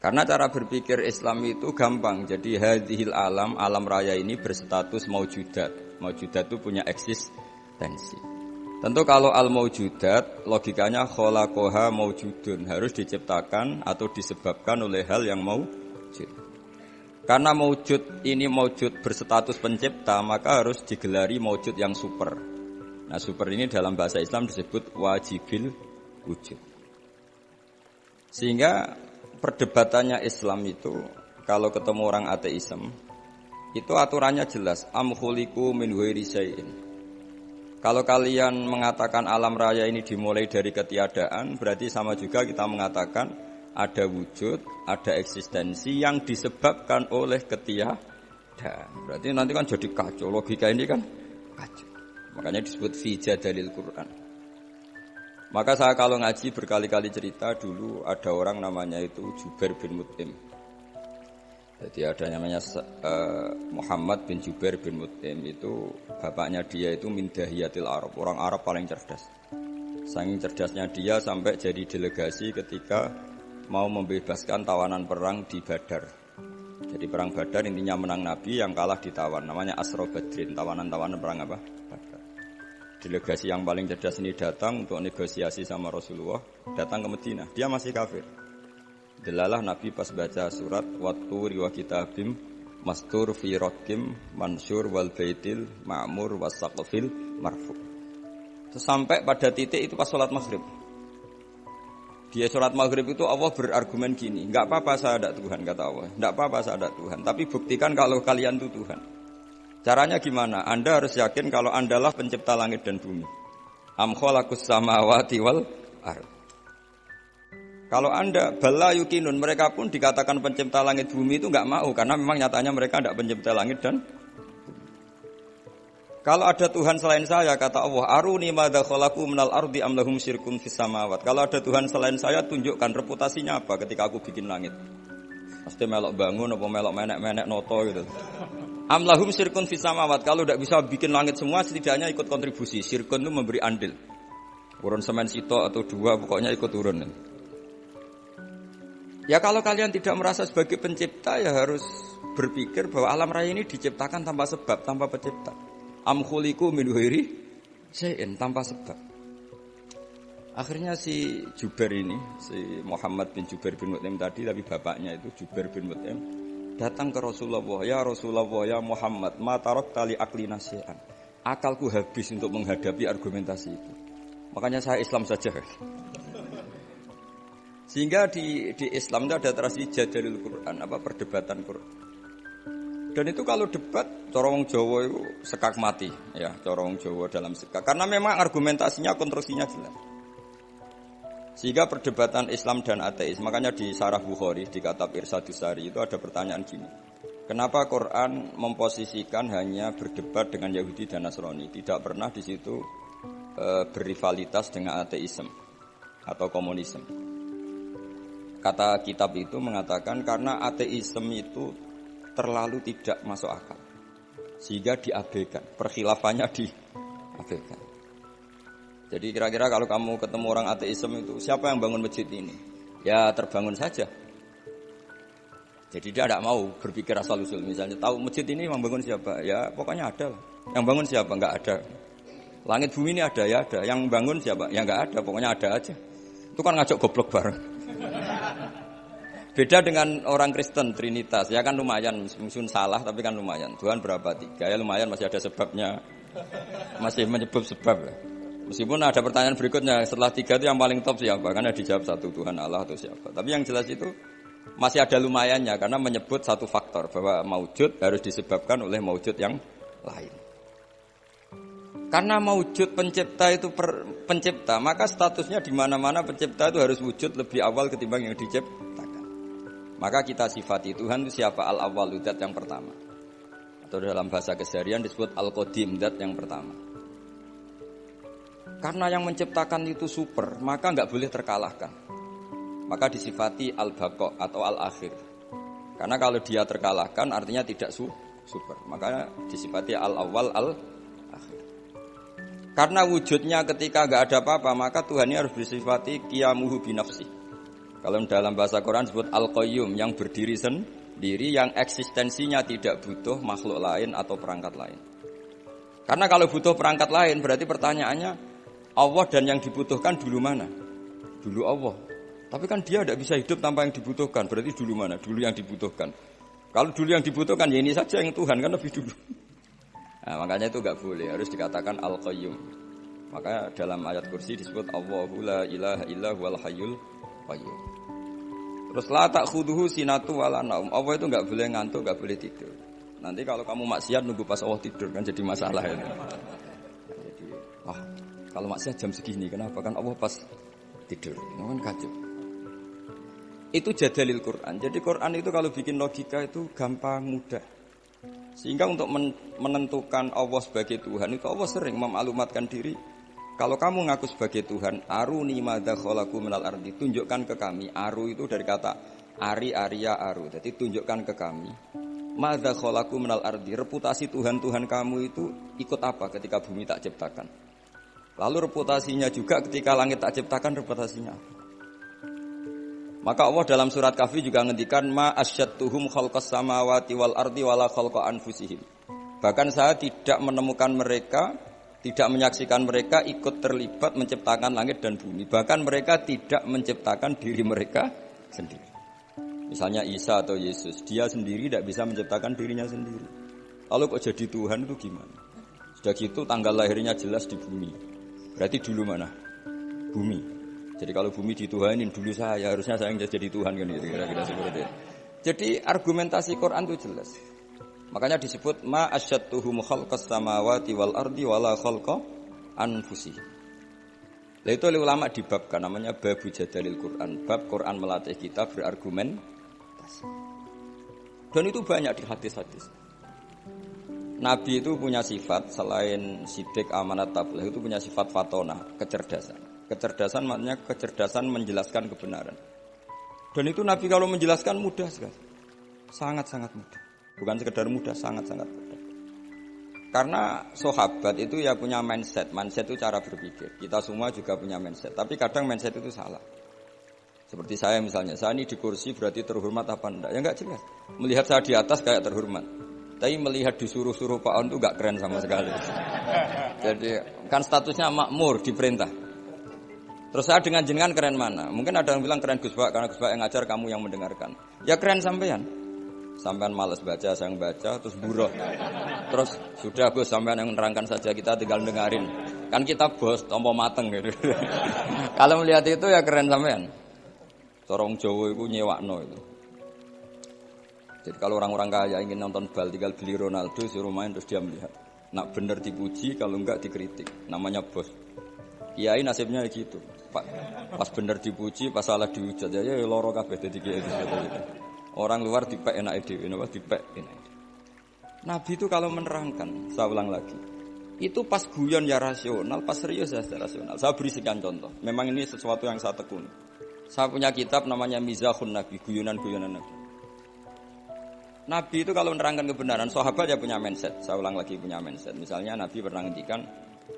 Karena cara berpikir Islam itu gampang. Jadi hadhil alam, alam raya ini berstatus maujudat. Maujudat itu punya eksistensi. Tentu kalau al-maujudat logikanya khalaqaha maujudun, harus diciptakan atau disebabkan oleh hal yang maujud. Karena maujud ini maujud berstatus pencipta, maka harus digelari maujud yang super. Nah, super ini dalam bahasa Islam disebut wajibil wujud. Sehingga perdebatannya Islam itu kalau ketemu orang ateisme itu aturannya jelas, am khuliqu min ghairi syai'in. Kalau kalian mengatakan alam raya ini dimulai dari ketiadaan, berarti sama juga kita mengatakan ada wujud, ada eksistensi yang disebabkan oleh ketiadaan. Berarti nanti kan jadi kacau, logika ini kan kacau. Makanya disebut fi jadalil Quran. Maka saya kalau ngaji berkali-kali cerita dulu ada orang namanya itu Jubair bin Mut'im. Jadi ada namanya Muhammad bin Jubair bin Mut'im, itu bapaknya dia itu min dahiyatil Arab, orang Arab paling cerdas. Saking cerdasnya dia sampai jadi delegasi ketika mau membebaskan tawanan perang di Badar. Jadi perang Badar intinya menang Nabi, yang kalah ditawan. Namanya Asra Badrin, tawanan-tawanan perang apa? Badar. Delegasi yang paling cerdas ini datang untuk negosiasi sama Rasulullah, datang ke Madinah. Dia masih kafir. Delalah Nabi pas baca surat Watturi wa kitabim mastur fi rakim mansur wal baitil ma'mur was saqfil marfu. Sampai pada titik itu pas sholat maghrib. Dia sholat maghrib itu Allah berargumen gini, enggak apa-apa saya ada Tuhan, kata Allah. Enggak apa-apa saya ada Tuhan, tapi buktikan kalau kalian itu Tuhan. Caranya gimana? Anda harus yakin kalau Andalah pencipta langit dan bumi. Am khalaqus samawati wal ardh. Kalau Anda bala yukinun, mereka pun dikatakan pencipta langit bumi itu enggak mau, karena memang nyatanya mereka tidak pencipta langit dan bumi. Kalau ada Tuhan selain saya, kata Allah, aruni madza khalaqu minal ardi am lahum syirkun fis samawat. Kalau ada Tuhan selain saya, tunjukkan reputasinya apa ketika aku bikin langit. Pasti melok bangun apa melok menek-menek noto gitu. Am lahum syirkun fis samawat. Kalau tidak bisa bikin langit semua, setidaknya ikut kontribusi. Syirkun itu memberi andil. Urun semen sitok atau dua, pokoknya ikut urun. Ya kalau kalian tidak merasa sebagai pencipta, ya harus berpikir bahwa alam raya ini diciptakan tanpa sebab, tanpa pencipta. Am khuliqu min ghairi syai'in, tanpa sebab. Akhirnya si Jubair ini, si Muhammad bin Jubair bin Mut'im tadi, tapi bapaknya itu Jubair bin Mut'im, datang ke Rasulullah, ya Rasulullah, ya Muhammad, ma tarakta li aqlina syai'an. Akalku habis untuk menghadapi argumentasi itu. Makanya saya Islam saja. Sehingga di Islam itu ada tradisi jadalul Quran, perdebatan Quran. Dan itu kalau debat, cara wong Jawa itu sekak mati, ya, cara wong Jawa dalam sekak. Karena memang argumentasinya, konstruksinya jelas. Sehingga perdebatan Islam dan ateis, makanya di Syarah Bukhari, di Kitab Irsyadus Sari itu ada pertanyaan gini. Kenapa Quran memposisikan hanya berdebat dengan Yahudi dan Nasrani, tidak pernah di situ berrivalitas dengan ateisme atau komunisme? Kata kitab itu mengatakan karena ateisme itu terlalu tidak masuk akal, sehingga diabaikan, perkhilafannya diabaikan. Jadi kira-kira kalau kamu ketemu orang ateisme itu, siapa yang bangun masjid ini? Ya terbangun saja. Jadi dia tidak mau berpikir asal-usul. Misalnya tahu masjid ini yang bangun siapa? Ya pokoknya ada lah. Yang bangun siapa? Enggak ada. Langit bumi ini ada, ya ada. Yang bangun siapa? Ya enggak ada, pokoknya ada aja. Itu kan ngajak goblok bareng. Beda dengan orang Kristen Trinitas, ya kan lumayan, mungkin salah tapi kan lumayan. Tuhan berapa? 3, ya lumayan, masih ada sebabnya, masih menyebut sebab. Meskipun ada pertanyaan berikutnya, setelah 3 itu yang paling top siapa? Karena dijawab 1 Tuhan Allah atau siapa. Tapi yang jelas itu masih ada lumayannya, karena menyebut satu faktor bahwa maujud harus disebabkan oleh maujud yang lain. Karena maujud pencipta itu pencipta, maka statusnya di mana-mana pencipta itu harus wujud lebih awal ketimbang yang diciptakan. Maka kita sifati Tuhan itu siapa? Al-awwal, zat yang pertama. Atau dalam bahasa keseharian disebut Al-Qadim, zat yang pertama. Karena yang menciptakan itu super, maka enggak boleh terkalahkan. Maka disifati Al-Baqa atau Al-Akhir. Karena kalau dia terkalahkan artinya tidak super. Maka disifati Al-Awwal, Al-Akhir. Karena wujudnya ketika enggak ada apa-apa, maka Tuhan ini harus disifati qiyamuhu binafsi. Kalau dalam bahasa Quran disebut Al-Qayyum, yang berdiri sendiri, yang eksistensinya tidak butuh makhluk lain atau perangkat lain. Karena kalau butuh perangkat lain, berarti pertanyaannya, Allah dan yang dibutuhkan dulu mana? Dulu Allah. Tapi kan dia tidak bisa hidup tanpa yang dibutuhkan, berarti dulu mana? Dulu yang dibutuhkan. Kalau dulu yang dibutuhkan, ya ini saja yang Tuhan, kan lebih dulu. Nah, makanya itu enggak boleh, harus dikatakan Al-Qayyum. Maka dalam ayat kursi disebut Allahu la ilaha illa huwal hayyul qayyum. Terus la ta'khudhuhu sinatu wala naum. Allah itu enggak boleh ngantuk, enggak boleh tidur. Nanti kalau kamu maksiat nunggu pas Allah tidur kan jadi masalah itu. Jadi, kalau maksiat jam segini kenapa? Kan Allah pas tidur. Kan kacau. Itu jadalil Quran. Jadi Quran itu kalau bikin logika itu gampang, mudah. Sehingga untuk menentukan Allah sebagai Tuhan itu Allah sering memaklumatkan diri. Kalau kamu ngaku sebagai Tuhan, aruni madza khalaqu minal ardi, tunjukkan ke kami. Aru itu dari kata ari, aria, aru. Jadi tunjukkan ke kami. Madza khalaqu minal ardi, reputasi Tuhan-Tuhan kamu itu ikut apa ketika bumi tak ciptakan. Lalu reputasinya juga ketika langit tak ciptakan, reputasinya apa? Maka Allah dalam surat Kahfi juga ngendikan ma asyattuhum khalqas samawati wal ardi wala khalqa anfusihim. Bahkan saya tidak menemukan mereka, tidak menyaksikan mereka ikut terlibat menciptakan langit dan bumi. Bahkan mereka tidak menciptakan diri mereka sendiri. Misalnya Isa atau Yesus, dia sendiri tidak bisa menciptakan dirinya sendiri. Lalu kok jadi Tuhan itu gimana? Sudah gitu tanggal lahirnya jelas di bumi. Berarti dulu mana? Bumi. Jadi kalau bumi dituhanin dulu saya, harusnya saya yang jadi Tuhan kan gitu, kira-kira seperti itu. Jadi argumentasi Quran itu jelas. Makanya disebut ma asyattuhum khalqas samawati wal ardi wala khalqa anfusihim. Lah itu oleh ulama dibabkan namanya babu jadalil Quran. Bab Quran melatih kita berargumentasi. Dan itu banyak di hadis-hadis. Nabi itu punya sifat selain sidik, amanat, tabligh itu punya sifat fatona, kecerdasan. Kecerdasan maknanya kecerdasan menjelaskan kebenaran. Dan itu Nabi kalau menjelaskan mudah sekali. Sangat-sangat mudah. Bukan sekedar mudah, sangat-sangat mudah. Karena sahabat itu ya punya mindset. Mindset itu cara berpikir. Kita semua juga punya mindset. Tapi kadang mindset itu salah. Seperti saya misalnya. Saya ini di kursi berarti terhormat apa enggak? Ya enggak jelas. Melihat saya di atas kayak terhormat. Tapi melihat disuruh-suruh Pak On itu enggak keren sama sekali. Jadi kan statusnya makmur, diperintah. Terus saya dengan jenengan keren mana? Mungkin ada yang bilang keren Gus Pak, karena Gus Pak yang ngajar, kamu yang mendengarkan. Ya keren sampean. Sampean malas baca, saya yang baca, terus buruh. Terus sudah Gus, sampean yang menerangkan saja, kita tinggal dengarin. Kan kita bos, tompo mateng gitu. Kalau melihat itu ya keren sampean. Corong Jawa itu nyewakno itu. Jadi kalau orang-orang kaya ingin nonton bal, tinggal beli Ronaldo, suruh main terus dia melihat. Nak bener dipuji, kalau enggak dikritik. Namanya bos. Kiai nasibnya gitu. Pas bener dipuji, pas salah dihujat ya loro kabeh dadi kiai gitu. Orang luar dipek enak dhewe, napa dipek enak. Nabi itu kalau menerangkan, saya ulang lagi. Itu pas guyon ya rasional, pas serius ya rasional. Saya berikan contoh. Memang ini sesuatu yang saya tekuni. Saya punya kitab namanya Mizahun Nabi, guyonan-guyonan Nabi. Nabi itu kalau menerangkan kebenaran, sahabat ya punya mindset. Saya ulang lagi punya mindset. Misalnya Nabi pernah ngendikan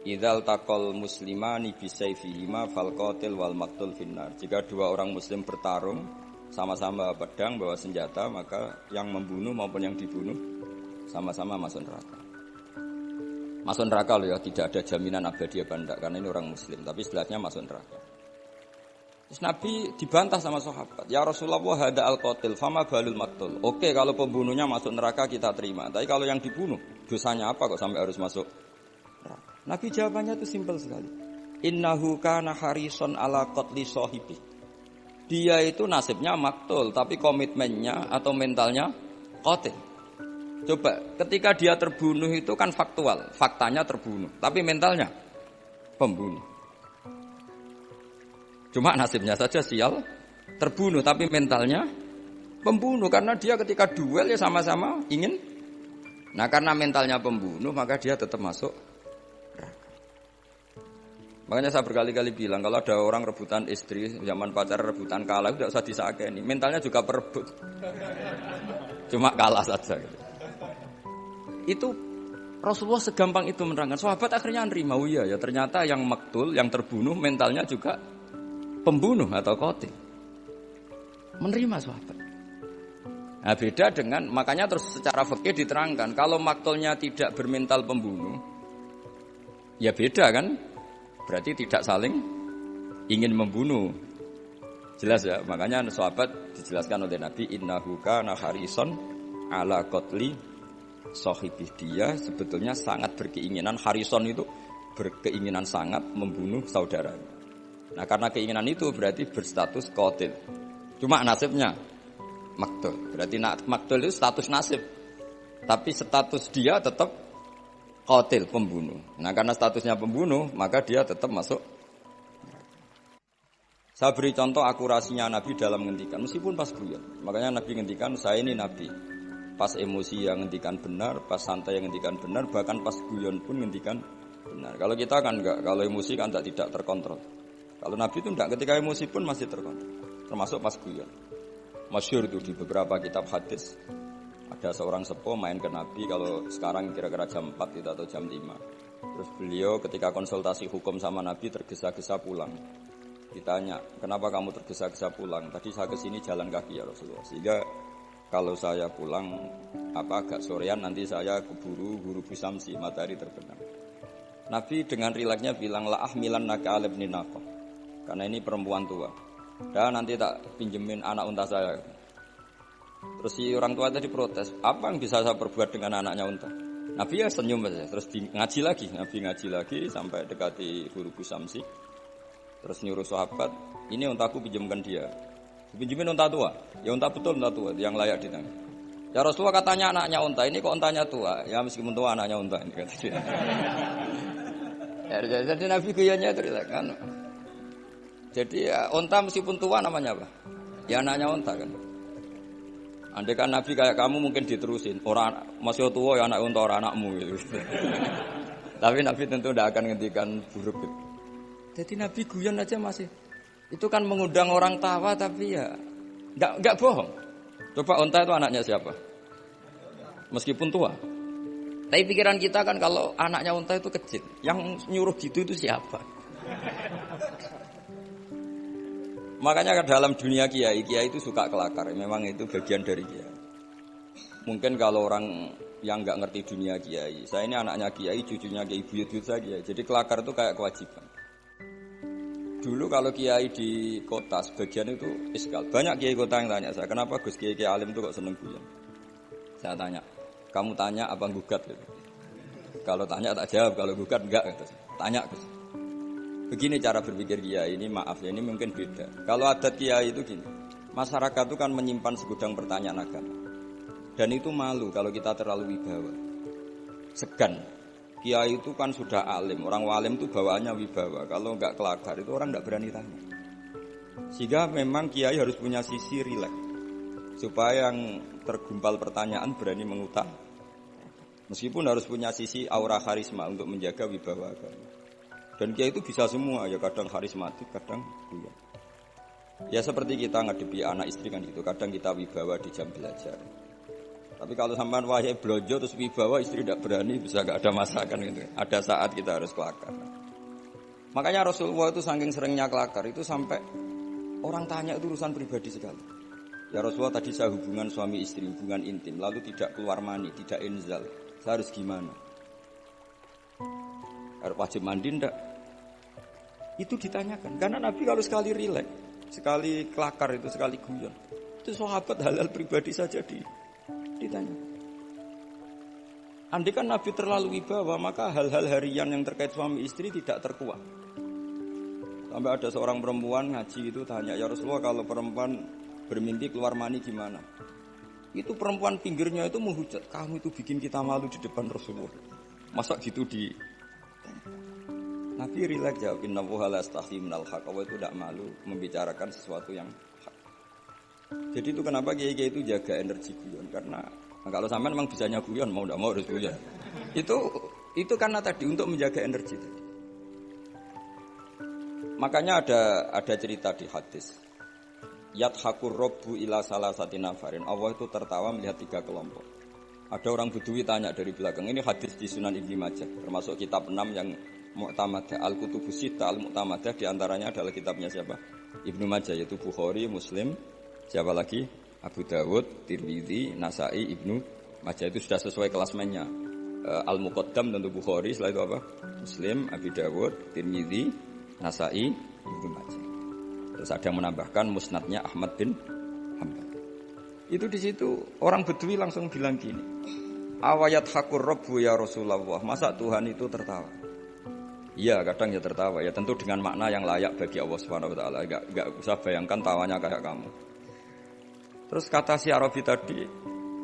idzal taqal muslimani bisayfihima fal qatil wal maqtul finnar. Jika dua orang muslim bertarung sama-sama pedang bawa senjata, maka yang membunuh maupun yang dibunuh sama-sama masuk neraka. Masuk neraka loh ya, tidak ada jaminan abadi apa enggak karena ini orang muslim, tapi istilahnya masuk neraka. Terus Nabi dibantah sama sahabat, ya Rasulullah hada al-qatil fama balul maqtul. Oke, kalau pembunuhnya masuk neraka kita terima, tapi kalau yang dibunuh dosanya apa kok sampai harus masuk neraka? Nabi jawabannya itu simpel sekali. Innahu kana harison ala qatli sahibi. Dia itu nasibnya maktul, tapi komitmennya atau mentalnya qatil. Coba, ketika dia terbunuh itu kan faktual, faktanya terbunuh, tapi mentalnya pembunuh. Cuma nasibnya saja sial, terbunuh, tapi mentalnya pembunuh. Karena dia ketika duel ya sama-sama ingin. Nah karena mentalnya pembunuh, maka dia tetap masuk. Makanya saya berkali-kali bilang, kalau ada orang rebutan istri, zaman pacar rebutan kalah, tidak usah disakeni. Mentalnya juga perebut. Cuma kalah saja. Gitu. Itu Rasulullah segampang itu menerangkan. Sahabat akhirnya nerima, oh iya ya ternyata yang maktul, yang terbunuh, mentalnya juga pembunuh atau qatil. Menerima sahabat. Nah, beda dengan, makanya terus secara fikih diterangkan, kalau maktulnya tidak bermental pembunuh, ya beda kan? Berarti tidak saling ingin membunuh. Jelas ya, makanya sahabat dijelaskan oleh Nabi, innahu kana harison ala qatli sahibih, dia sebetulnya sangat berkeinginan, harison itu berkeinginan sangat membunuh saudaranya. Nah, karena keinginan itu berarti berstatus qatil. Cuma nasibnya maktul. Berarti maktul itu status nasib. Tapi status dia tetap qatil, pembunuh. Nah, karena statusnya pembunuh, maka dia tetap masuk. Saya beri contoh akurasinya Nabi dalam menghentikan, meskipun pas guyon. Makanya Nabi menghentikan, saya ini Nabi. Pas emosi yang menghentikan benar, pas santai yang menghentikan benar, bahkan pas guyon pun menghentikan benar. Kalau kita kan enggak, kalau emosi kan tidak terkontrol. Kalau Nabi itu enggak, ketika emosi pun masih terkontrol. Termasuk pas guyon. Masyhur itu di beberapa kitab hadis. Ada seorang sepuh main ke Nabi, kalau sekarang kira-kira jam 4 itu atau jam 5. Terus beliau ketika konsultasi hukum sama Nabi tergesa-gesa pulang. Ditanya, kenapa kamu tergesa-gesa pulang? Tadi saya kesini jalan kaki ya Rasulullah. Sehingga kalau saya pulang agak sorean, nanti saya keburu guru Busamsi, matahari terbenam. Nabi dengan rileksnya bilang, la ahmilan naka alibni naqah. Karena ini perempuan tua. Dan nanti tak pinjemin anak unta saya. Terus si orang tua tadi protes, apa yang bisa saya perbuat dengan anaknya unta? Nabi ya senyum saja. Terus ngaji lagi, Nabi ngaji lagi sampai dekati guru Busamsi. Terus nyuruh sahabat, ini untaku pinjamkan dia. Pinjemin unta tua, ya unta betul unta tua, yang layak ditangani. Ya Rasulullah katanya anaknya unta, ini kok untanya tua? Ya meskipun tua anaknya unta ini kata dia. Ya, jadi Nabi guyanya itu kan. Jadi ya, unta meskipun tua namanya apa? Ya anaknya unta kan. Andai kan Nabi kayak kamu mungkin diterusin. Orang masih tua ya anak unta orang anakmu gitu. Tapi Nabi tentu tidak akan ngendikan buruk gitu. Jadi Nabi guyon aja masih. Itu kan mengundang orang tawa tapi ya enggak bohong. Coba unta itu anaknya siapa? Meskipun tua. Tapi pikiran kita kan kalau anaknya unta itu kecil. Yang nyuruh gitu itu siapa? Makanya dalam dunia kiai itu suka kelakar. Memang itu bagian dari kiai. Mungkin kalau orang yang nggak ngerti dunia kiai, saya ini anaknya kiai, cucunya kiai, buyut saya kiai. Jadi kelakar itu kayak kewajiban. Dulu kalau kiai di kota sebagian itu iskal. Banyak kiai kota yang tanya saya, kenapa Gus kiai alim itu kok seneng guyon? Saya tanya, kamu tanya apa gugat? Gitu. Kalau tanya tak jawab, kalau gugat enggak. Gitu. Tanya Gus. Begini cara berpikir kiai ini, maaf ya ini mungkin beda. Kalau adat kiai itu gini, masyarakat itu kan menyimpan segudang pertanyaan agama. Dan itu malu kalau kita terlalu wibawa. Segan. Kiai itu kan sudah alim, orang walim itu bawaannya wibawa. Kalau enggak kelakar itu orang enggak berani tanya. Sehingga memang kiai harus punya sisi rileks. Supaya yang tergumpal pertanyaan berani mengutak. Meskipun harus punya sisi aura karisma untuk menjaga wibawa agama. Dan kiai itu bisa semua, ya kadang karismatik, kadang guyon. Ya seperti kita ngadepi anak istri kan gitu, kadang kita wibawa di jam belajar. Tapi kalau sampean wahai blojo terus wibawa istri tidak berani, bisa gak ada masakan gitu. Ada saat kita harus kelakar. Makanya Rasulullah itu saking seringnya kelakar itu sampai orang tanya itu urusan pribadi sekali. Ya Rasulullah tadi saya hubungan suami istri, hubungan intim, lalu tidak keluar mani, tidak inzal. Saya harus gimana? Harus wajib mandi enggak? Itu ditanyakan. Karena Nabi kalau sekali rileks, sekali kelakar itu, sekali guyon, itu sahabat halal pribadi saja ditanya. Andai kan Nabi terlalu wibawa, maka hal-hal harian yang terkait suami istri tidak terkuat. Sampai ada seorang perempuan ngaji itu tanya, ya Rasulullah kalau perempuan bermimpi keluar mani gimana? Itu perempuan pinggirnya itu menghujat, kamu itu bikin kita malu di depan Rasulullah. Masa gitu di Nabi rileks jawab, innallaha la yastahi minal haqq. Allah itu tidak malu membicarakan sesuatu yang hak. Jadi itu kenapa kiai-kiai itu jaga energi guyon, karena kalau sampean memang bisanya guyon, mau tidak mau harus guyon. Itu karena tadi untuk menjaga energi tadi. Makanya ada cerita di hadis. Yadhakur robbu ila salasati nafarin. Allah itu tertawa melihat 3 kelompok. Ada orang Bedui tanya dari belakang. Ini hadis di Sunan Ibnu Majah, termasuk kitab 6 yang Mu'tamadah, Al-Kutubus Sittah, Al-Mu'tamadah, diantaranya adalah kitabnya siapa? Ibnu Majah, yaitu Bukhari, Muslim, Siapa lagi? Abu Dawud, Tirmidzi, Nasai, Ibnu Majah itu sudah sesuai klasmennya. Al-Muqaddam tentu Bukhari, setelah itu apa? Muslim, Abu Dawud, Tirmidzi, Nasai, Ibnu Majah. Terus ada yang menambahkan musnadnya Ahmad bin Hanbal. Itu di situ orang Bedui langsung bilang gini, awayat hakur Rabbu ya Rasulullah, masa Tuhan itu tertawa? Iya, kadang ya tertawa ya, tentu dengan makna yang layak bagi Allah Subhanahu wa taala. Enggak usah bayangkan tawanya kayak kamu. Terus kata si Arabi tadi,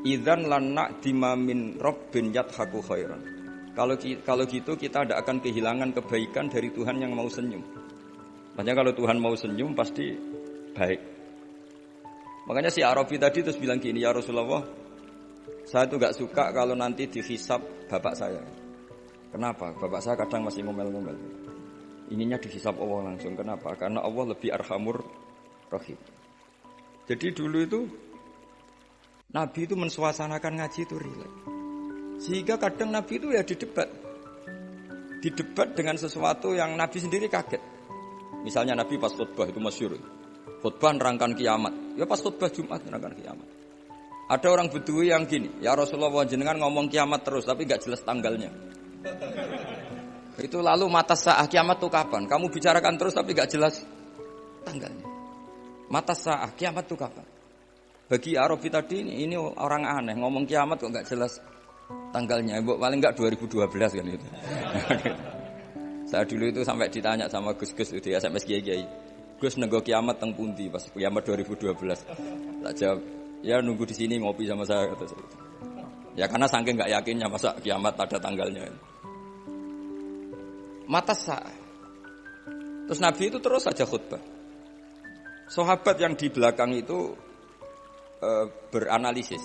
idzan lanna dimamin rabbin yadhaku khairan. Kalau gitu kita tidak akan kehilangan kebaikan dari Tuhan yang mau senyum. Makanya kalau Tuhan mau senyum pasti baik. Makanya si Arabi tadi terus bilang gini, ya Rasulullah, saya tuh gak suka kalau nanti dihisab bapak saya. Kenapa? Bapak saya kadang masih ngomel-ngomel. Ininya dihisab Allah langsung. Kenapa? Karena Allah lebih arhamur rahim. Jadi dulu itu Nabi itu mensuasanakan ngaji itu rileks. Sehingga kadang Nabi itu ya didebat. Didebat dengan sesuatu yang Nabi sendiri kaget. Misalnya Nabi pas khutbah itu masyhur. Khutbah nerangkan kiamat. Ya pas khutbah Jumat nerangkan kiamat. Ada orang Bedui yang gini, ya Rasulullah jenengan ngomong kiamat terus tapi enggak jelas tanggalnya. Itu lalu mata sa'ah kiamat itu kapan? Kamu bicarakan terus tapi enggak jelas tanggalnya. Mata sa'ah kiamat itu kapan? Bagi Arabi tadi ini orang aneh ngomong kiamat kok enggak jelas tanggalnya. Paling enggak 2012 kan itu. Saya dulu itu sampai ditanya sama Gus-Gus itu ya SMS Kiai. Gus nego kiamat teng pundi pas kiamat 2012. Tak jawab, ya nunggu di sini ngopi sama saya kata saya. Ya karena saking enggak yakinnya masa kiamat ada tanggalnya. Mata sa'ah. Terus Nabi itu terus saja khutbah. Sahabat yang di belakang itu beranalisis.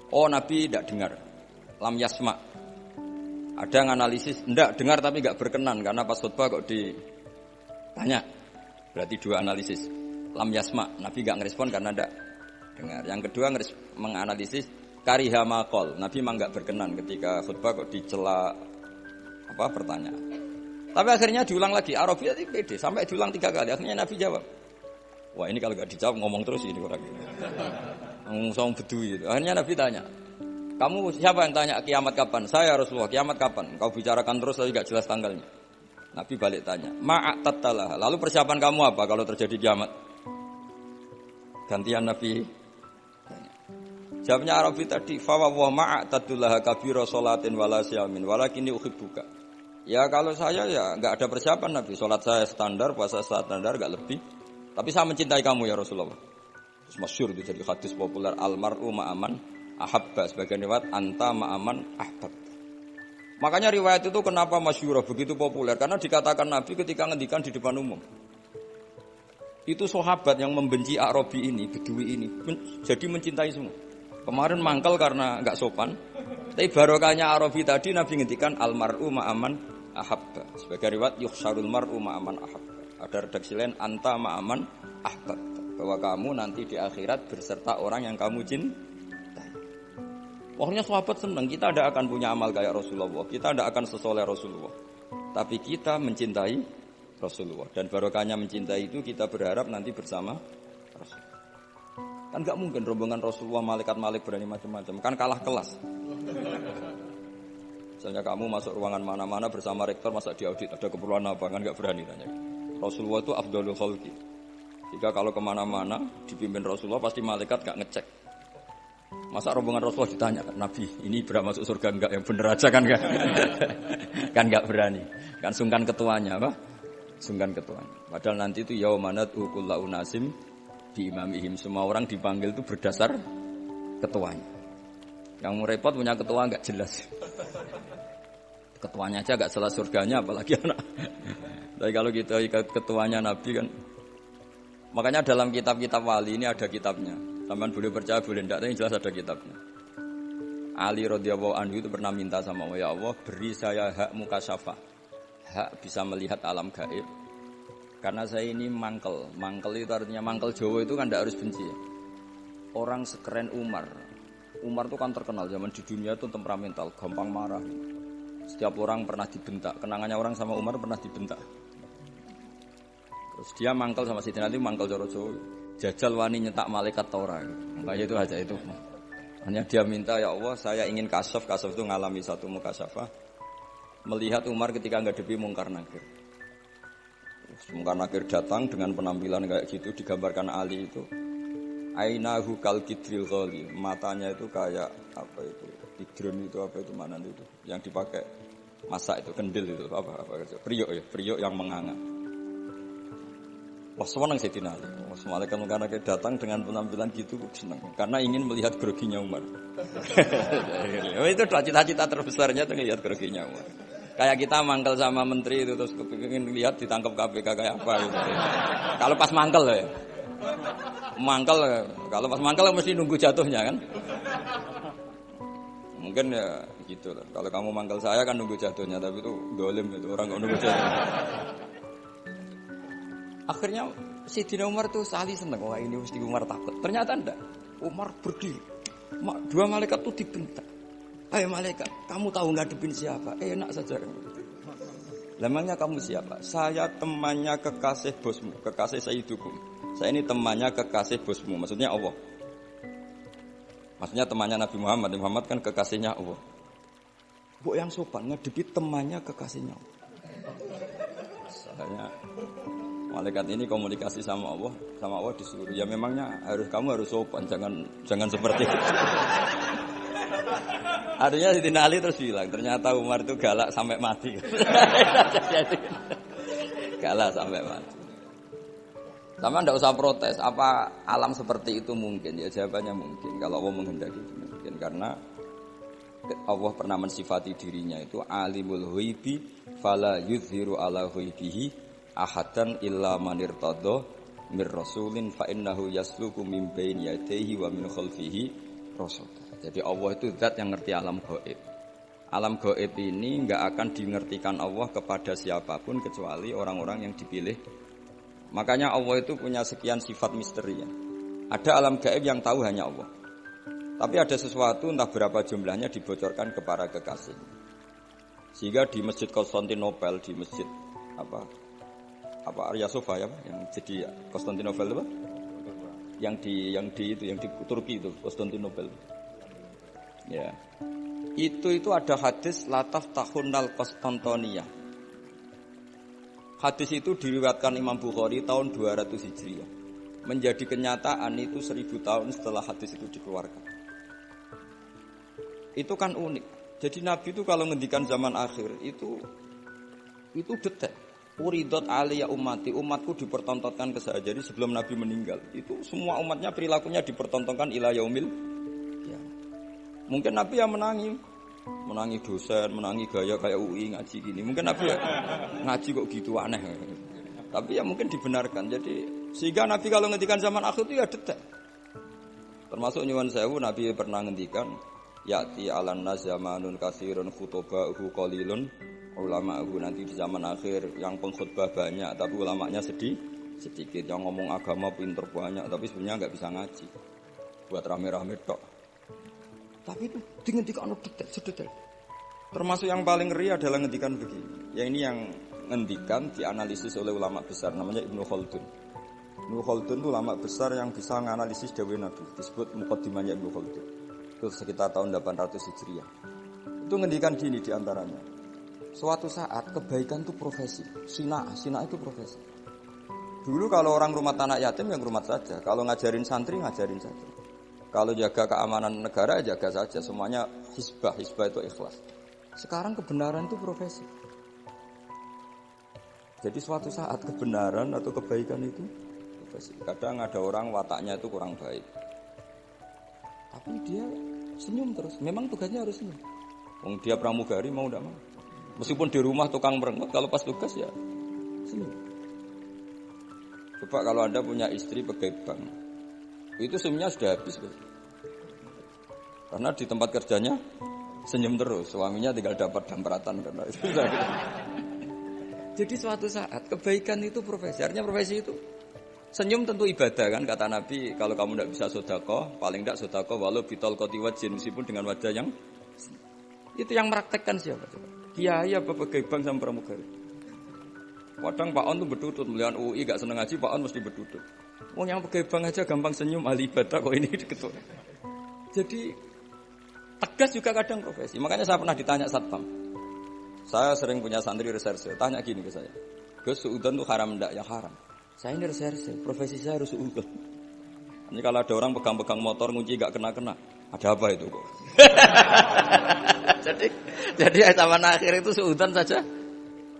Oh Nabi tidak dengar. Lam yasma. Ada yang analisis, enggak dengar tapi enggak berkenan karena pas khutbah kok ditanya. Berarti dua analisis. Lam yasma, Nabi enggak ngerespon karena enggak dengar. Yang kedua menganalisis kariha maqal. Nabi memang enggak berkenan ketika khutbah kok dicela pertanyaan. Tapi akhirnya diulang lagi. Arabi tadi pede sampai diulang 3 kali. Akhirnya Nabi jawab. Wah ini kalau enggak dijawab ngomong terus ini orang ini. Ngomong Bedui itu. Akhirnya Nabi tanya, kamu siapa yang tanya kiamat kapan? Saya Rasulullah, kiamat kapan? Kau bicarakan terus tapi enggak jelas tanggalnya. Nabi balik tanya, ma'atattalah. Lalu persiapan kamu apa kalau terjadi kiamat? Gantian Nabi tanya. Jawabnya Arabi tadi, fa wa ma'atattalah kabira salatin wala siyamin walakinni uhibbuka. Ya kalau saya ya enggak ada persiapan Nabi. Salat saya standar, puasa standar enggak lebih. Tapi saya mencintai kamu ya Rasulullah. Terus masyhur itu jadi hadis populer almar'u ma'aman ahabba, sebagian riwayat anta ma'aman ahbab. Makanya riwayat itu kenapa masyhur begitu populer? Karena dikatakan Nabi ketika ngendikan di depan umum. Itu sahabat yang membenci Arabi ini, Bedui ini, jadi mencintai semua. Kemarin mangkal karena enggak sopan. Tapi barokahnya Arabi tadi Nabi ngendikan almar'u ma'aman ahabba. Sebagai riwayat yuhsyarul mar'u ma'aman ahabba. Ada redaksi lain anta ma'aman ahbab. Bahwa kamu nanti di akhirat berserta orang yang kamu cintai. Pokoknya sahabat senang, kita tidak akan punya amal kayak Rasulullah. Kita tidak akan sesoleh Rasulullah. Tapi kita mencintai Rasulullah. Dan barokahnya mencintai itu kita berharap nanti bersama Rasulullah. Kan gak mungkin rombongan Rasulullah malaikat-malaikat berani macam-macam. Kan kalah kelas. Misalnya kamu masuk ruangan mana-mana bersama rektor, masa diaudit ada keperluan apa, kan gak berani tanya. Rasulullah itu afdhalul khalqi. Jika kalau kemana-mana dipimpin Rasulullah pasti malaikat gak ngecek. Masa rombongan Rasulullah ditanya, Nabi ini berapa masuk surga enggak? Yang bener aja kan enggak? Kan enggak berani. Kan sungkan ketuanya apa? Sungkan ketuanya. Padahal nanti itu yaumanat kullu unasim bi imamihim. Semua orang dipanggil itu berdasar ketuanya. Yang repot punya ketua enggak jelas. Ketuanya aja enggak jelas surganya apalagi anak. Tapi kalau kita ikut ketuanya Nabi kan. Makanya dalam kitab-kitab wali ini ada kitabnya. Taman boleh percaya boleh tidak, tapi jelas ada kitabnya. Ali radhiyallahu anhu itu pernah minta sama Allah, ya Allah beri saya hak mukasyafah, hak bisa melihat alam gaib. Karena saya ini mangkel. Mangkel itu artinya mangkel Jawa itu kan tidak harus benci. Orang sekeren Umar itu kan terkenal zaman di dunia itu temperamental, gampang marah. Setiap orang pernah dibentak. Kenangannya orang sama Umar pernah dibentak. Terus dia mangkel sama Sidina Ali, mangkel Jawa. Jajal wani nyetak malaikat Torah. Kayak itu aja itu. Hanya dia minta, ya Allah, saya ingin kasaf itu ngalami satu mukasyafah. Melihat Umar ketika ngadepi Mungkar Nakir. Mungkar Nakir datang dengan penampilan kayak gitu, digambarkan Ali itu. Ainahu kal kidril ghali, matanya itu kayak apa itu? Kidron itu apa itu mana itu? Yang dipakai masak itu kendil itu apa itu? Priok yang menganga. Wah, senang Sayyidina Ali. Malaikat Mungkar Nakir datang dengan penampilan gitu senang karena ingin melihat groginya Umar. Itu cita-cita terbesarnya tuh melihat groginya Umar. Kayak kita mangkel sama menteri itu terus kepingin lihat ditangkap KPK kayak apa gitu. Kalau pas mangkel ya. Kalau pas mangkel mesti nunggu jatuhnya kan. Mungkin ya gitu lah. Kalau kamu mangkel saya kan nunggu jatuhnya, tapi itu dolim itu orang nggak nunggu jatuhnya. Akhirnya Sayyidina Umar tuh sekali seneng, wah ini mesti Umar takut. Ternyata enggak. Umar berdiri. Dua malaikat tuh dibentak. Ayo malaikat, kamu tahu ngadepin siapa? Enak saja. Lemangnya kamu siapa? Saya temannya kekasih bosmu, kekasih Sayyidukum. Saya ini temannya kekasih bosmu, maksudnya Allah. Maksudnya temannya Nabi Muhammad. Nabi Muhammad kan kekasihnya Allah. Bu yang sopan ngadepi temannya kekasihnya Allah. Soalnya malaikat ini komunikasi sama Allah disuruh. Ya memangnya kamu harus sopan, jangan seperti itu. Artinya Sayyidina Ali terus bilang, ternyata Umar itu galak sampai mati. Galak sampai mati. Sama ndak usah protes, apa alam seperti itu mungkin? Ya jawabannya mungkin. Kalau Allah menghendaki itu mungkin karena Allah pernah mensifati dirinya itu alimul ghaibi fala yuzhiru ala ghaibihi ahadan illa man irtada mir rasulin fa innahu yasluku min baini yadayhi wa min khalfihi rasul. Jadi Allah itu zat yang ngerti alam gaib. Alam gaib ini enggak akan dingertikan Allah kepada siapapun kecuali orang-orang yang dipilih. Makanya Allah itu punya sekian sifat misteri ya. Ada alam gaib yang tahu hanya Allah. Tapi ada sesuatu entah berapa jumlahnya dibocorkan kepada kekasih. Sehingga di Masjid Konstantinopel, di masjid apa Arya Sofa ya, yang jadi Konstantinopel apa? Yang di Turki itu Konstantinopel. Ya. Itu ada hadis lataf tahunal Konstantiniyah. Hadis itu diriwayatkan Imam Bukhari tahun 200 Hijriah. Menjadi kenyataan itu 1000 tahun setelah hadis itu dikeluarkan. Itu kan unik. Jadi Nabi itu kalau ngendikan zaman akhir itu detail. Uridot aliyah umatku dipertontonkan ke saya. Jadi sebelum Nabi meninggal itu semua umatnya perilakunya dipertontonkan ila yaumil. Ya. Mungkin Nabi yang menangi dosen, menangi gaya kayak UI ngaji gini. Mungkin Nabi ya ngaji kok gitu aneh. Tapi ya mungkin dibenarkan. Jadi sehingga Nabi kalau ngendikan zaman akhir itu ya detail. Termasuk nyuwun sewu Nabi pernah ngendikan ya'ti 'alan nas zamanun katsirun khutoba'uhu qalilun. Ulama nanti di zaman akhir yang pengkhutbah banyak tapi ulamanya sedikit, yang ngomong agama pinter banyak tapi sebenarnya enggak bisa ngaji. Buat rame-rame tok. Tapi itu ngendikan detail. Termasuk yang paling ngeri adalah ngendikan begini. Ya ini yang ngendikan dianalisis oleh ulama besar namanya Ibnu Khaldun. Ibnu Khaldun itu ulama besar yang bisa menganalisis dawuh Nabi, disebut muqaddimahnya Ibnu Khaldun. Itu sekitar tahun 800 Hijriah. Itu ngendikan gini di antaranya. Suatu saat kebaikan itu profesi, sina itu profesi. Dulu kalau orang rumah anak yatim yang rumah saja, kalau ngajarin santri ngajarin saja. Kalau jaga keamanan negara jaga saja, semuanya hisbah itu ikhlas. Sekarang kebenaran itu profesi. Jadi suatu saat kebenaran atau kebaikan itu profesi. Kadang ada orang wataknya itu kurang baik, tapi dia senyum terus. Memang tugasnya harus senyum. Dia pramugari mau tidak mau. Meskipun di rumah tukang merengut, kalau pas tugas ya senyum. Coba kalau Anda punya istri pegawai bank, itu senyumnya sudah habis. Karena di tempat kerjanya senyum terus, suaminya tinggal dapat dampratan karena itu. Jadi suatu saat kebaikan itu profesi. Artinya profesi itu senyum tentu ibadah kan, kata Nabi, kalau kamu tidak bisa sedekah, paling tidak sedekah walau bitol qoti wajhin, meskipun dengan wajah yang itu yang meraktekkan siapa coba? Kiai apa pegawai bank sama pramugari. Kadang Pak On tuh berduduk, melihat UI gak seneng ngaji, Pak On mesti berduduk. Wong yang pakai bank aja gampang senyum ahli ibadah kok ini ketua. Jadi tegas juga kadang profesi. Makanya saya pernah ditanya satpam. Saya sering punya santri reserse. Tanya gini ke saya. Gus, suudzon itu haram enggak? Ya haram. Saya ini reserse. Profesi saya harus suudzon. Ini kalau ada orang pegang-pegang motor ngunci enggak kena-kena. Ada apa itu kok? jadi zaman akhir itu suudzon saja.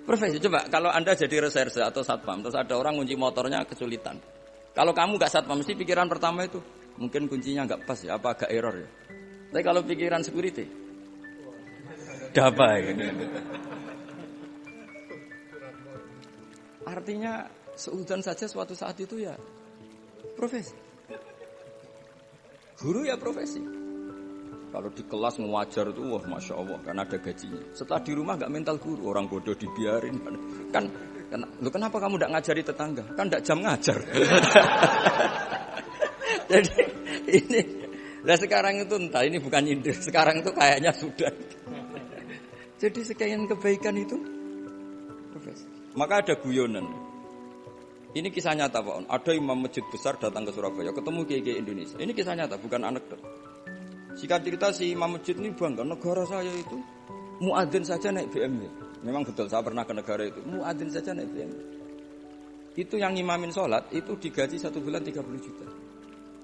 Profesi. Coba kalau Anda jadi reserse atau satpam. Terus ada orang ngunci motornya kesulitan. Kalau kamu gak satpam, mesti pikiran pertama itu mungkin kuncinya gak pas ya, apa agak error ya. Tapi kalau pikiran security, apa ya? Artinya seudon saja suatu saat itu ya profesi. Guru ya profesi. Kalau di kelas mengajar itu, wah masya Allah, karena ada gajinya. Setelah di rumah gak mental guru, orang bodoh dibiarin kan. Lu kenapa kamu tidak ngajari tetangga? Kan tidak jam ngajar. Jadi ini, nah sekarang itu entah ini bukan nyindir. Sekarang itu kayaknya sudah. Jadi sekian kebaikan itu, maka ada guyonan. Ini kisah nyata Pak. Ada imam masjid besar datang ke Surabaya, ketemu kiai Indonesia. Ini kisah nyata, bukan anekdot. Singkat cerita si imam masjid ini bangga, negara saya itu muadzin saja naik BMW. Memang betul, saya pernah ke negara itu. Muadzin saja naik BMW. Itu yang imamin sholat, itu digaji 1 bulan 30 juta.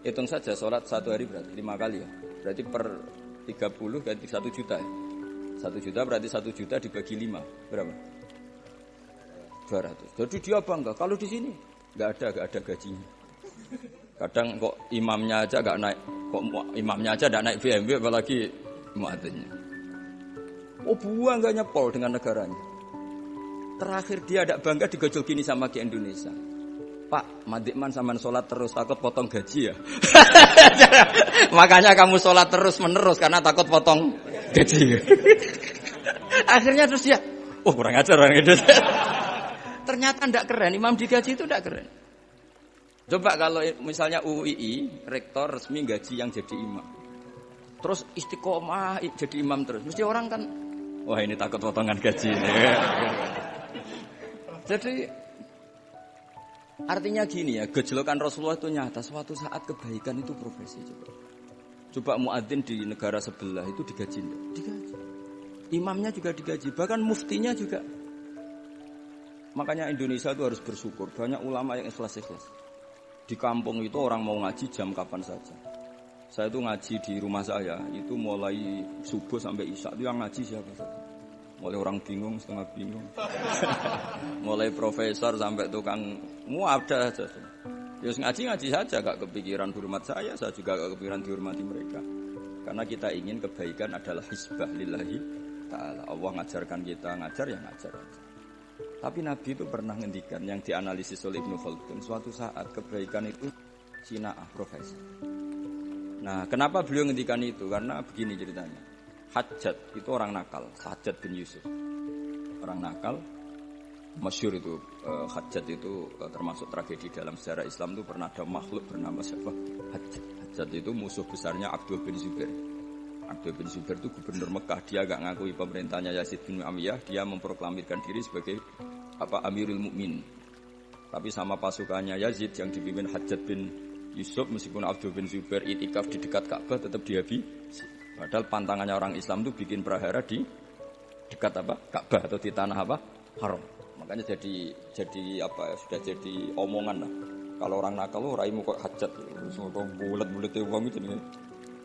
Hitung saja, sholat 1 hari berarti 5 kali ya. Berarti per 30 ganti 1 juta ya. 1 juta berarti 1 juta dibagi 5. Berapa? 200. Jadi dia bangga. Kalau di sini, nggak ada gajinya. Kadang kok imamnya aja nggak naik. Kok imamnya aja nggak naik BMW, apalagi muadzinnya. Oh buang gak nyepol dengan negaranya. Terakhir dia tidak bangga digojol gini sama ke Indonesia. Pak, Madikman sama sholat terus takut potong gaji ya. Makanya kamu sholat terus menerus karena takut potong gaji. Akhirnya terus dia, oh kurang ajar orang Indonesia. Ternyata tidak keren, imam digaji itu tidak keren. Coba kalau misalnya UII, rektor resmi gaji yang jadi imam. Terus istiqomah jadi imam terus. Mesti orang kan, wah ini takut potongan gaji ini. Jadi artinya gini ya, gejolokan Rasulullah itu nyata. Suatu saat kebaikan itu profesi. Coba muadzin di negara sebelah itu digaji enggak? Digaji. Imamnya juga digaji, bahkan muftinya juga. Makanya Indonesia itu harus bersyukur. Banyak ulama yang ikhlas-ikhlas. Di kampung itu orang mau ngaji jam kapan saja. Saya itu ngaji di rumah saya, itu mulai subuh sampai isya itu yang ngaji siapa saja. Mulai orang bingung, setengah bingung. Mulai profesor sampai tukang, ada aja. Ya ngaji saja, gak kepikiran hormat saya juga gak kepikiran dihormati mereka. Karena kita ingin kebaikan adalah hisbah lillahi ta'ala. Allah ngajarkan kita, ngajar. Tapi Nabi itu pernah ngendikan yang dianalisis oleh Ibnu Khaldun. Suatu saat kebaikan itu sina'ah profesi. Nah, kenapa beliau ngendikan itu? Karena begini ceritanya. Hajjat itu orang nakal, Hajjat bin Yusuf. Orang nakal, masyhur itu. Hajjat itu termasuk tragedi dalam sejarah Islam itu pernah ada makhluk bernama siapa? Hajjat. Hajjat itu musuh besarnya Abdul bin Zubair. Abdul bin Zubair itu gubernur Mekah. Dia gak ngakui pemerintahnya Yazid bin Muawiyah. Dia memproklamirkan diri sebagai Amirul Mukmin. Tapi sama pasukannya Yazid yang dipimpin Hajjat bin Yusuf, meskipun Abdul bin Zubair itikaf di dekat Ka'bah tetap dihabisi. Padahal pantangannya orang Islam itu bikin prahara di dekat Ka'bah atau di tanah Haram. Makanya jadi sudah jadi omongan lah. Kalau orang nakal raimu kok Hajjat, semua bulat-bulat uang itu nih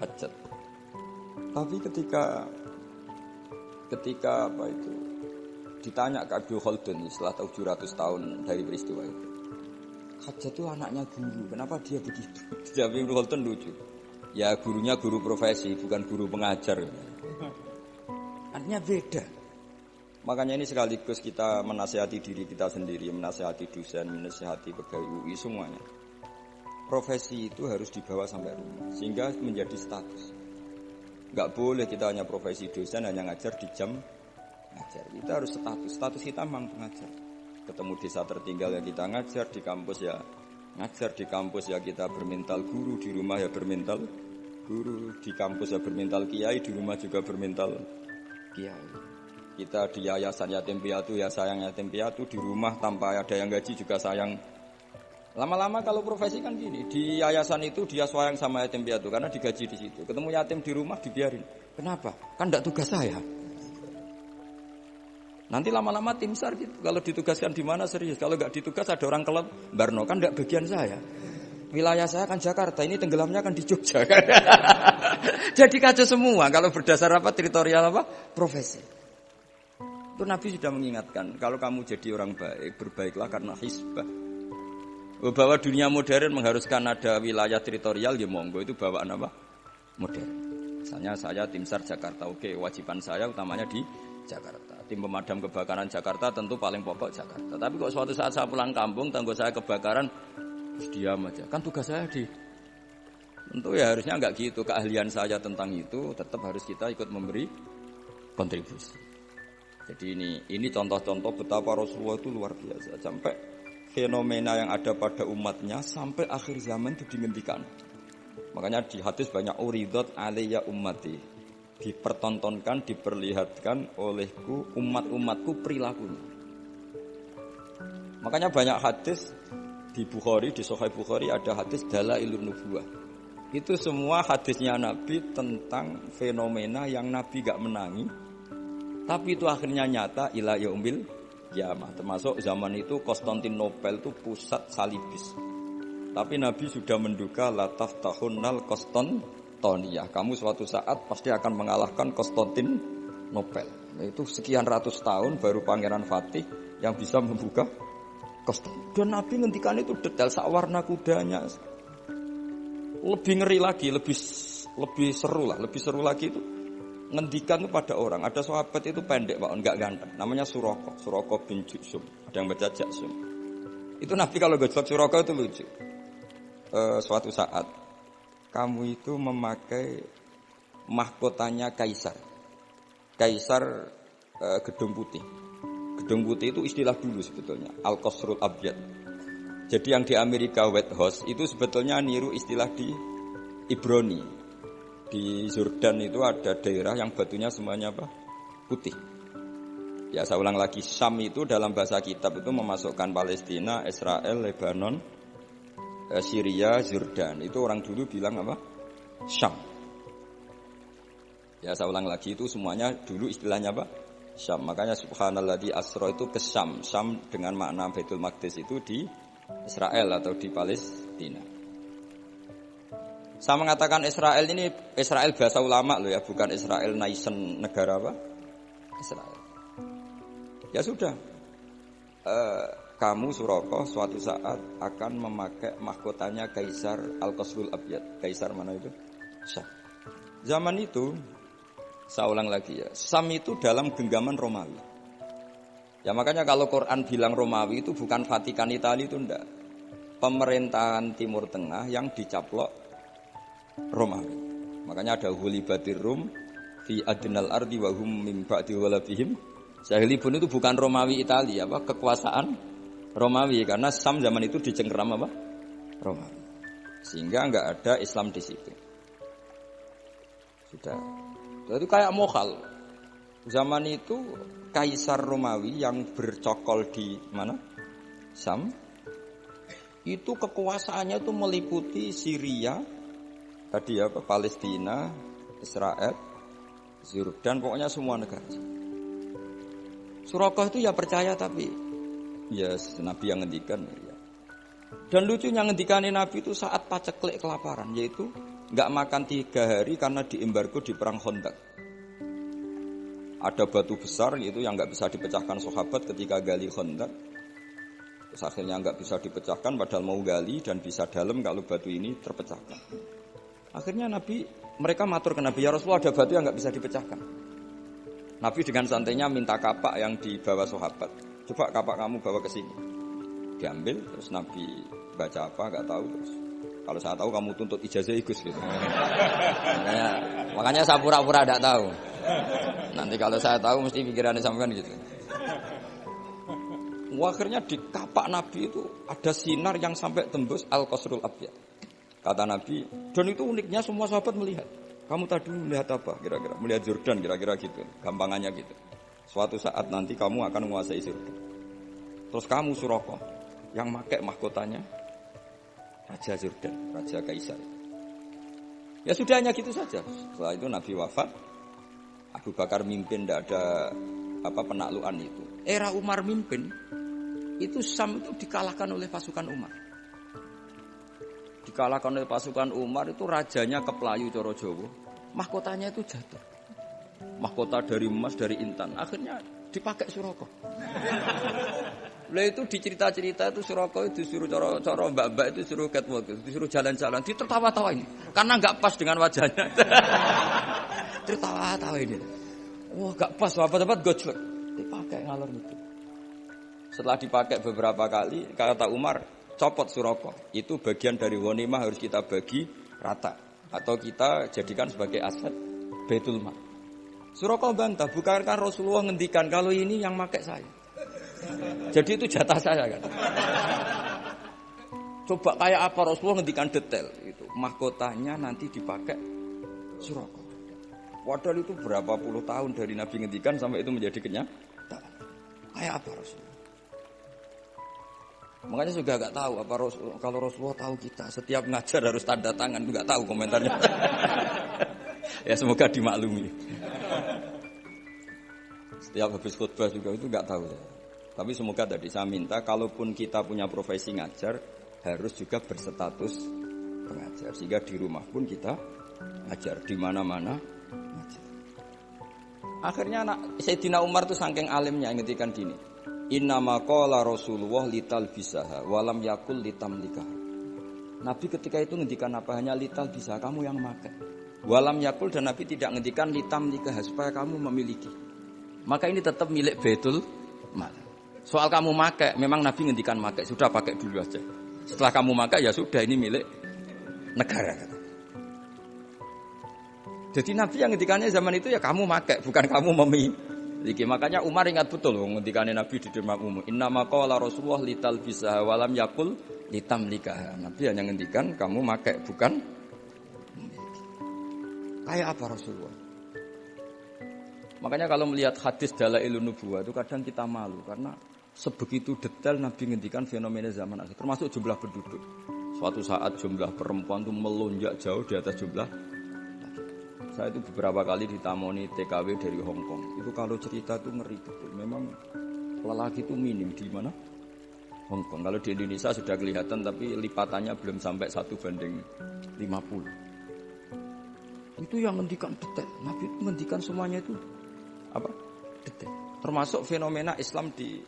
Hajjat. Tapi ketika ditanya ke Abdul Khaldun setelah 700 tahun dari peristiwa itu, Hajjat itu anaknya guru, kenapa dia begitu? Jawab Ibnu Khaldun lucu. Ya gurunya guru profesi, bukan guru pengajar. Artinya beda. Makanya ini sekaligus kita menasihati diri kita sendiri, menasihati dosen, menasihati pegawai UI semuanya. Profesi itu harus dibawa sampai rumah, sehingga menjadi status. Enggak boleh kita hanya profesi dosen, hanya ngajar di jam ngajar. Kita harus status kita memang pengajar. Ketemu desa tertinggal ya kita ngajar, di kampus ya ngajar, di kampus ya kita bermental guru, di rumah ya bermental guru, di kampus ya bermental kiai, di rumah juga bermental kiai. Kita di yayasan yatim piatu ya sayang yatim piatu, di rumah tanpa ada yang gaji juga sayang Lama-lama kalau profesi kan gini, di yayasan itu dia sayang sama yatim piatu karena digaji di situ. Ketemu yatim di rumah dibiarin. Kenapa? Kan enggak tugas saya. Nanti lama-lama tim SAR gitu. Kalau ditugaskan di mana serius. Kalau enggak ditugas ada orang kelab, Barno kan enggak bagian saya. Wilayah saya kan Jakarta, ini tenggelamnya kan di Jogja. Jadi kacau semua kalau berdasar apa teritorial apa profesi. Itu Nabi sudah mengingatkan, kalau kamu jadi orang baik, berbaiklah karena hisbah. Bahwa dunia modern mengharuskan ada wilayah teritorial, ya monggo itu bawaan apa? Modern. Misalnya saya tim SAR Jakarta, oke, wajiban saya utamanya di Jakarta. Tim pemadam kebakaran Jakarta tentu paling pokok Jakarta. Tapi kok suatu saat saya pulang kampung, tanggo saya kebakaran, terus diam aja. Kan tugas saya di. Tentu ya harusnya enggak gitu. Keahlian saya tentang itu tetap harus kita ikut memberi kontribusi. Jadi ini contoh-contoh betapa Rasulullah itu luar biasa. Sampai fenomena yang ada pada umatnya sampai akhir zaman itu dihentikan. Makanya di hadis banyak uridat alayya ummati. Dipertontonkan, diperlihatkan olehku umat-umatku perilakunya. Makanya banyak hadis di Bukhari, di Sahih Bukhari ada hadis dalailun nubuwah. Itu semua hadisnya Nabi tentang fenomena yang Nabi gak menangi. Tapi itu akhirnya nyata ila yaumil kiamah. Termasuk zaman itu Konstantinopel itu pusat salibis. Tapi Nabi sudah menduga la taftahunnal Konstantiniyah. Kamu suatu saat pasti akan mengalahkan Konstantinopel. Itu sekian ratus tahun baru Pangeran Fatih yang bisa membuka Konstantinopel. Dan Nabi ngendikan itu detail sawarna kudanya. Lebih ngeri lagi, lebih seru lah, lebih seru lagi itu ngendikan itu pada orang. Ada sahabat itu pendek, Pak, enggak ganteng. Namanya Suroko bin Jusum. Ada yang baca Jaksum. Itu Nabi kalau gojlok Suroko itu lucu. Suatu saat kamu itu memakai mahkotanya Kaisar. Kaisar Gedung Putih. Gedung Putih itu istilah dulu sebetulnya, Al-Qasrul Abyad. Jadi yang di Amerika White House itu sebetulnya niru istilah di Ibrani. Di Jordan itu ada daerah yang batunya semuanya apa? Putih. Ya saya ulang lagi, Syam itu dalam bahasa kitab itu memasukkan Palestina, Israel, Lebanon, Syria, Jordan. Itu orang dulu bilang apa? Syam. Ya saya ulang lagi, itu semuanya dulu istilahnya apa? Syam. Makanya subhanalladzi asra itu ke Syam. Syam dengan makna Baitul Maqdis itu di Israel atau di Palestina. Saya mengatakan Israel ini Israel bahasa ulama loh ya, bukan Israel nation negara apa? Israel. Ya sudah. Kamu Suroko suatu saat akan memakai mahkotanya Kaisar Al-Qasrul Abyad. Kaisar mana itu? Syam. Zaman itu saya ulang lagi ya, Syam itu dalam genggaman Romawi. Ya makanya kalau Quran bilang Romawi itu bukan Vatikan Italia itu enggak. Pemerintahan Timur Tengah yang dicaplok Romawi. Makanya ada hulibatir Rum fi adnal ardi wa hum min ba'di walabihim. Sahilibun itu bukan Romawi Italia, apa kekuasaan Romawi karena Sam zaman itu dicengkeram apa? Romawi. Sehingga enggak ada Islam di situ. Sudah. Itu kayak mokhal. Zaman itu Kaisar Romawi yang bercokol di mana? Sam. Itu kekuasaannya itu meliputi Syria, tadi apa? Palestina, Israel, Jordan, pokoknya semua negara. Suraqah itu ya percaya tapi ya Nabi yang ngendikan ya. Dan lucunya ngendikanin Nabi itu saat paceklik kelaparan, yaitu enggak makan 3 hari karena diembargo di perang Khandaq. Ada batu besar itu yang enggak bisa dipecahkan sahabat ketika gali Khandaq. Terus akhirnya enggak bisa dipecahkan padahal mau gali dan bisa dalam kalau batu ini terpecahkan. Akhirnya mereka matur ke Nabi, ya Rasulullah ada batu yang enggak bisa dipecahkan. Nabi dengan santainya minta kapak yang dibawa sahabat. Coba kapak kamu bawa ke sini. Diambil terus Nabi baca apa enggak tahu terus. Kalau saya tahu kamu tuntut ijazah igus gitu. Makanya saya pura-pura enggak tahu. Nanti kalau saya tahu mesti pikirannya sampean gitu. Akhirnya di kapak Nabi itu ada sinar yang sampai tembus Al-Qasrul Abyad. Kata Nabi, dan itu uniknya semua sahabat melihat. Kamu tadi melihat apa kira-kira? Melihat Jordan kira-kira gitu. Gampangannya gitu. Suatu saat nanti kamu akan menguasai Jordan. Terus kamu Suraqah yang pakai mahkotanya Raja Jordan, Raja Kaisar. Ya sudah hanya gitu saja. Setelah itu Nabi wafat, Abu Bakar mimpin, tidak ada penaklukan itu. Era Umar mimpin, itu Syam itu dikalahkan oleh pasukan Umar. Dikalahkan oleh pasukan Umar itu rajanya keplayu coro Jawa. Mahkotanya itu jatuh. Mahkota dari emas, dari intan. Akhirnya dipakai Suraka. Lah itu dicerita-cerita itu Suraka itu disuruh coro mbak-mbak itu suruh catwalk, disuruh jalan-jalan, ditertawa-tawa ini. Karena enggak pas dengan wajahnya. Tertawa-tawa ini. Wah, enggak pas, apa-apa gojlek. Dipakai ngalor itu. Setelah dipakai beberapa kali, kata Umar, copot Suraka. Itu bagian dari ghanimah harus kita bagi rata atau kita jadikan sebagai aset Baitul Mal. Suraka bantah, bukankah Rasulullah ngendikan kalau ini yang pakai saya. Jadi itu jatah saya kan. Coba kayak apa Rasulullah ngendikan detail itu. Mahkotanya nanti dipakai Suraka. Padahal itu berapa puluh tahun dari Nabi ngendikan sampai itu menjadi kenyataan. Kayak apa Rasulullah? Makanya juga enggak tahu apa kalau Rasulullah tahu kita setiap ngajar harus tanda tangan, enggak tahu komentarnya. Ya semoga dimaklumi. Setiap habis khutbah juga itu enggak tahu ya. Tapi semoga tadi saya minta kalaupun kita punya profesi ngajar harus juga berstatus pengajar sehingga di rumah pun kita ngajar di mana-mana ngajar. Akhirnya Sayyidina Umar tuh saking alimnya ngendikan gini. Innama qala Rasulullah lital bisaha walam yakul litamlikah. Nabi ketika itu ngendikan apa hanya lital bisa kamu yang memakai. Walam yakul dan Nabi tidak ngendikan litamlikah supaya kamu memiliki. Maka ini tetap milik Baitul Mal. Soal kamu pakai, memang Nabi ngendikan pakai, sudah pakai dulu aja. Setelah kamu pakai ya sudah ini milik negara. Jadi Nabi yang ngendikannya zaman itu ya kamu pakai, bukan kamu memiliki. Makanya Umar ingat betul ngendikannya Nabi di depan umum. Innama qala Rasulullah lital bisaha walam yakul litamlikah. Nabi hanya ngendikan kamu pakai, bukan memiliki. Kayak apa Rasulullah? Makanya kalau melihat hadis Dalailun Nubuwah itu kadang kita malu karena sebegitu detail Nabi ngendikan fenomena zaman akhir termasuk jumlah penduduk. Suatu saat jumlah perempuan itu melonjak jauh di atas jumlah laki. Saya itu beberapa kali ditamoni TKW dari Hong Kong. Itu kalau cerita itu ngeri betul. Memang lelaki itu minim di mana? Hong Kong. Kalau di Indonesia sudah kelihatan tapi lipatannya belum sampai 1:50. Itu yang ngendikan detail. Nabi itu ngendikan semuanya itu detail. Termasuk fenomena Islam di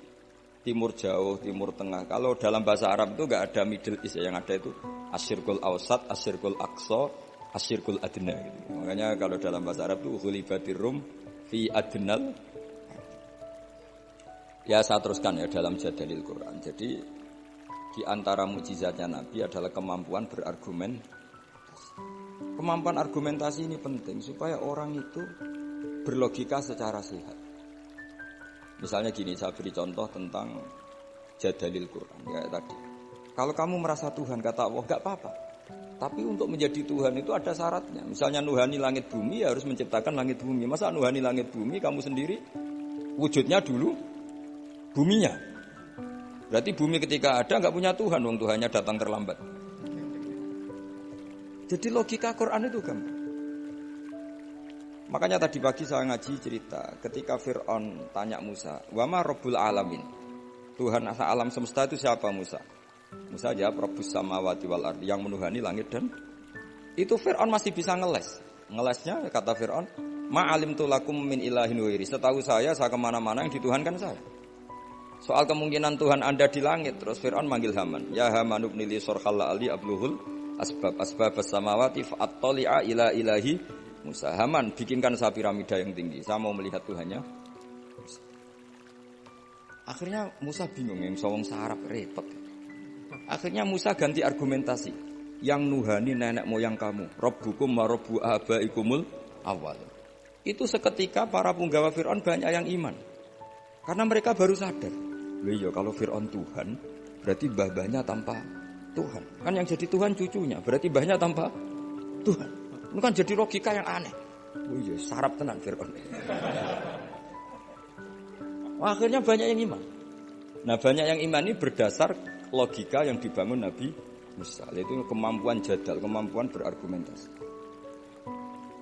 Timur Jauh, Timur Tengah. Kalau dalam bahasa Arab itu enggak ada Middle East ya, yang ada itu Asyirkul Awsat, Asyirkul Aqsa, Asyirkul Adna gitu. Makanya kalau dalam bahasa Arab itu Ghulibatir Rum fi Adnal. Ya saya teruskan ya dalam Jadalil Quran. Jadi di antara mukjizatnya Nabi adalah kemampuan berargumen. Kemampuan argumentasi ini penting supaya orang itu berlogika secara sehat. Misalnya gini, saya beri contoh tentang Jadalil Quran kayak tadi. Kalau kamu merasa Tuhan, kata Allah, enggak apa-apa. Tapi untuk menjadi Tuhan itu ada syaratnya. Misalnya nuhani langit bumi ya harus menciptakan langit bumi. Masa nuhani langit bumi kamu sendiri wujudnya dulu buminya. Berarti bumi ketika ada enggak punya Tuhan, wong Tuhannya datang terlambat. Jadi logika Quran itu gampang. Makanya tadi pagi saya ngaji cerita ketika Fir'aun tanya Musa, "Wa ma Rabbul Alamin?" Tuhan alam semesta itu siapa Musa? Musa jawab, "Rabbus samawati wal ardi," yang menuhani langit dan itu Fir'aun masih bisa ngeles. Ngelesnya kata Fir'aun, "Ma alimtu lakum min ilahin ghairi." Setahu saya kemana-mana yang dituhankan saya. Soal kemungkinan Tuhan Anda di langit, terus Fir'aun manggil Haman, "Ya Haman ibni li sarhal ali abluhul asbab samawati fa'attali'a ila ilahi Musa." Haman, bikinkan saya piramida yang tinggi. Saya mau melihat Tuhannya Musa. Akhirnya Musa bingung, yang sawang sarap repot. Akhirnya Musa ganti argumentasi. Yang nuhani nenek moyang kamu. Rabbukum wa rabbu abaikumul awal. Itu seketika para punggawa Fir'aun banyak yang iman. Karena mereka baru sadar. Iya kalau Fir'aun Tuhan, berarti mbah-mbahnya tanpa Tuhan. Kan yang jadi Tuhan cucunya, berarti mbahnya tanpa Tuhan. Itu kan jadi logika yang aneh. Oh iya, sarap tenan Fir'aun. Akhirnya banyak yang iman. Nah banyak yang iman ini berdasar logika yang dibangun Nabi Musa. Itu kemampuan jadal, kemampuan berargumentasi.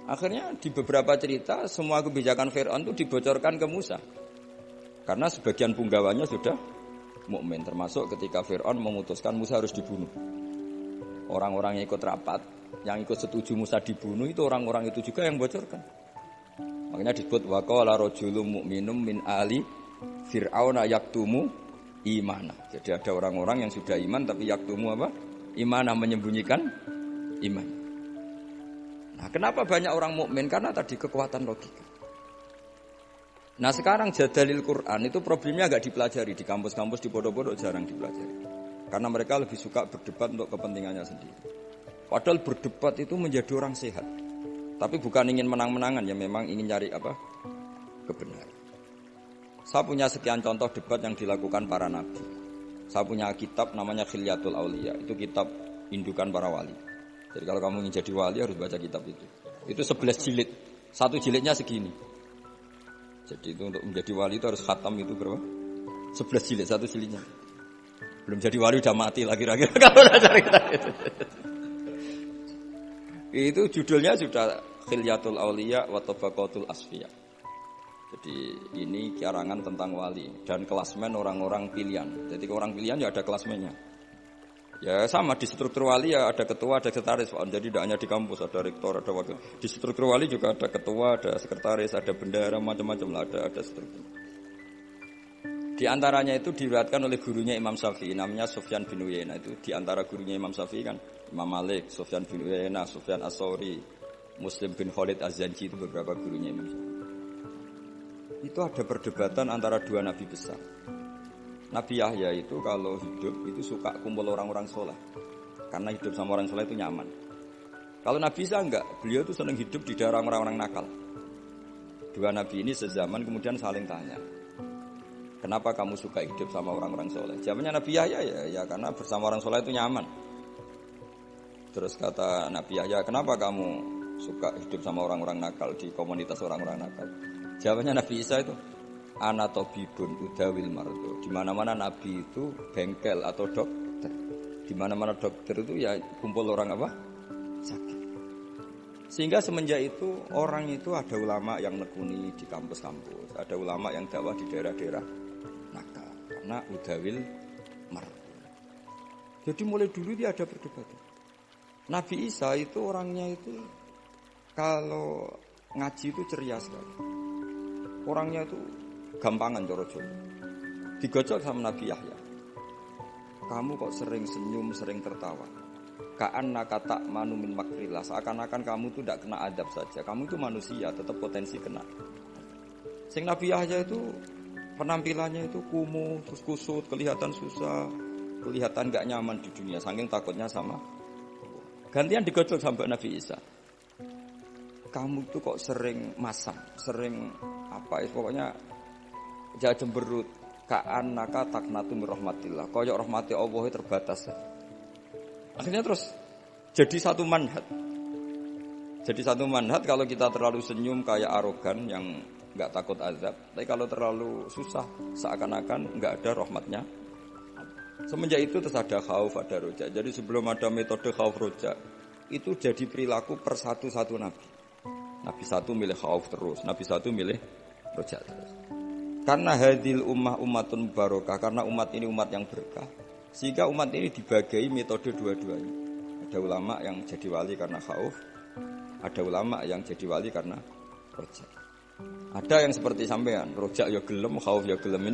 Akhirnya di beberapa cerita semua kebijakan Fir'aun itu dibocorkan ke Musa. Karena sebagian punggawannya sudah mukmin, termasuk ketika Fir'aun memutuskan Musa harus dibunuh. Orang-orang yang ikut rapat, yang ikut setuju Musa dibunuh itu orang-orang itu juga yang bocorkan. Makanya disebut waqala rajulun mu'minum min ali Fir'auna yaktumu imana. Jadi ada orang-orang yang sudah iman tapi yaktumu apa? Imana, menyembunyikan iman. Nah, kenapa banyak orang mukmin? Karena tadi kekuatan logika. Nah, sekarang jadalil Quran itu problemnya agak dipelajari di kampus-kampus, di pondok-pondok jarang dipelajari. Karena mereka lebih suka berdebat untuk kepentingannya sendiri. Padahal berdebat itu menjadi orang sehat. Tapi bukan ingin menang-menangan, ya memang ingin cari apa? Kebenaran. Saya punya sekian contoh debat yang dilakukan para nabi. Saya punya kitab namanya Khilyatul Auliya. Itu kitab indukan para wali. Jadi kalau kamu ingin jadi wali harus baca kitab itu. Itu 11 jilid. Satu jilidnya segini. Jadi itu untuk menjadi wali itu harus khatam itu berapa? 11 jilid, satu jilidnya. Belum jadi wali udah mati lagi kira-kira kalau cari itu. Itu judulnya sudah Khilyatul Auliya wa Tabaqatul Asfiya. Jadi ini karangan tentang wali dan klasmen orang-orang pilihan. Jadi orang pilihan ya ada klasmennya. Ya sama di struktur wali ya ada ketua, ada sekretaris. Jadi tidak hanya di kampus ada rektor, ada wakil. Di struktur wali juga ada ketua, ada sekretaris, ada bendahara, macam-macam lah ada struktur. Di antaranya itu diriwayatkan oleh gurunya Imam Syafi'i namanya Sufyan bin Uyainah. Itu di antara gurunya Imam Syafi'i kan Imam Malik, Sufyan bin Uyainah, Sufyan As-Sauri, Muslim bin Khalid Az-Zanji itu beberapa gurunya Imam Syafi'i. Itu ada perdebatan antara dua nabi besar. Nabi Yahya itu kalau hidup itu suka kumpul orang-orang soleh. Karena hidup sama orang soleh itu nyaman. Kalau Nabi Isa enggak, beliau itu senang hidup di daerah orang-orang nakal. Dua nabi ini sezaman kemudian saling tanya. Kenapa kamu suka hidup sama orang-orang soleh? Jawabannya Nabi Yahya ya karena bersama orang soleh itu nyaman. Terus kata Nabi Yahya, kenapa kamu suka hidup sama orang-orang nakal di komunitas orang-orang nakal? Jawabannya Nabi Isa itu ana tabibun udawil mardo. Di mana-mana nabi itu bengkel atau dokter. Di mana-mana dokter itu ya kumpul orang apa? Sakit. Sehingga semenjak itu orang itu ada ulama yang nekuni di kampus-kampus, ada ulama yang dakwah di daerah-daerah nakal karena udawil mardo. Jadi mulai dulu dia ada perdebatan. Nabi Isa itu orangnya itu kalau ngaji itu ceria sekali. Orangnya itu gampangan coro-coro. Digojol sama Nabi Yahya. Kamu kok sering senyum, sering tertawa. Ka'annaka ta'manu min makrillah. Seakan-akan kamu itu tidak kena adab saja. Kamu itu manusia, tetap potensi kena. Sing Nabi Yahya itu penampilannya itu kumuh, terus kusut, kelihatan susah, kelihatan gak nyaman di dunia, saking takutnya sama. Gantian digojol sampai Nabi Isa. Kamu itu kok sering masam, sering apa ya, pokoknya jangan cemberut. Ka'annaka taknatu min rahmatillah. Koyok rahmati Allah terbatas. Akhirnya terus jadi satu manhaj. Jadi satu manhaj kalau kita terlalu senyum kayak arogan yang enggak takut azab. Tapi kalau terlalu susah seakan-akan enggak ada rahmatnya. Semenjak itu terus ada khauf, ada roja. Jadi sebelum ada metode khauf roja itu jadi perilaku per satu nabi. Nabi satu milih khauf terus, Nabi satu milih roja terus. Karena hadil ummah ummatun barokah, karena umat ini umat yang berkah, sehingga umat ini dibagi metode dua-duanya. Ada ulama yang jadi wali karena khauf, ada ulama yang jadi wali karena roja. Ada yang seperti sampean, roja ya gelem, khauf ya gelem.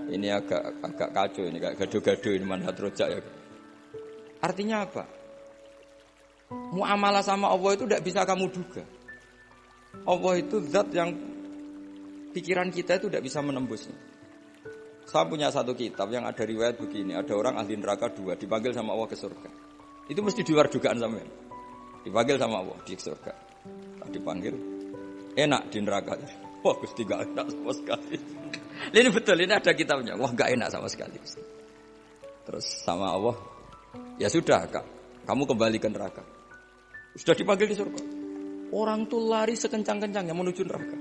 Ini agak kacau ini, agak gaduh-gaduh ini manhaj roja ya. Artinya apa? Muamalah sama Allah itu tidak bisa kamu duga. Allah itu zat yang pikiran kita itu tidak bisa menembusnya. Saya punya satu kitab yang ada riwayat begini, ada orang ahli neraka 2 dipanggil sama Allah ke surga. Itu mesti di luar dugaan sampean. Dipanggil sama Allah di surga. Dipanggil enak di neraka. Wah, Gusti gak enak sama sekali. Ini betul, ini ada kitabnya. Wah, gak enak sama sekali. Terus sama Allah, ya sudah Kak, kamu kembali ke neraka. Sudah dipanggil di surga. Orang tuh lari sekencang-kencangnya menuju neraka.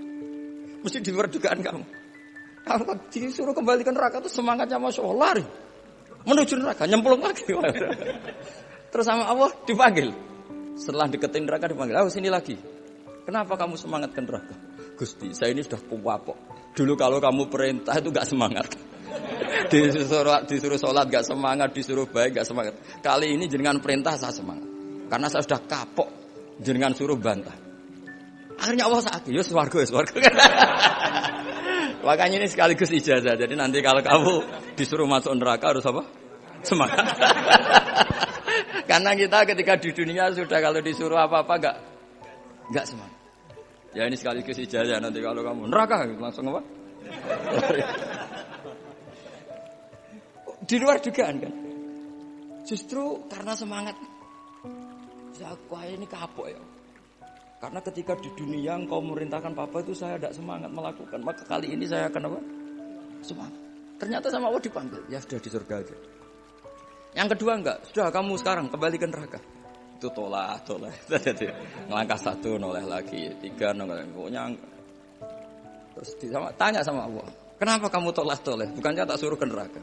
Mesti di luar dugaan kamu. Kalau disuruh kembali ke neraka tuh semangatnya Masya Allah lari. menuju neraka, nyemplung lagi. Terus sama Allah dipanggil. Setelah deketin neraka dipanggil, sini lagi. Kenapa kamu semangat ke neraka? Gusti, saya ini sudah kuwapok. Dulu kalau kamu perintah itu gak semangat. Disuruh sholat gak semangat, disuruh baik gak semangat. Kali ini jenengan perintah saya semangat. Karena saya sudah kapok, jenengan suruh bantah. Akhirnya Allah sakit, ya swarga. Makanya ini sekaligus ijazah. Jadi nanti kalau kamu disuruh masuk neraka harus apa? Semangat. Karena kita ketika di dunia sudah kalau disuruh apa-apa enggak semangat. Ya ini sekaligus ijazah nanti kalau kamu neraka langsung apa? Di luar dugaan kan. Justru karena semangat. Aku ini kapok ya. Karena ketika di dunia engkau merintahkan papa itu saya tidak semangat melakukan. Maka kali ini saya akan apa? Semangat. Ternyata sama Allah dipanggil. Ya sudah di surga aja. Yang kedua enggak. Sudah kamu sekarang kembali ke neraka. Itu tolak. Jadi ngelangkah 1 noleh lagi, 3 noleh. Pokoknya terus tanya sama Allah. Kenapa kamu toleh? Bukannya tak suruh ke neraka?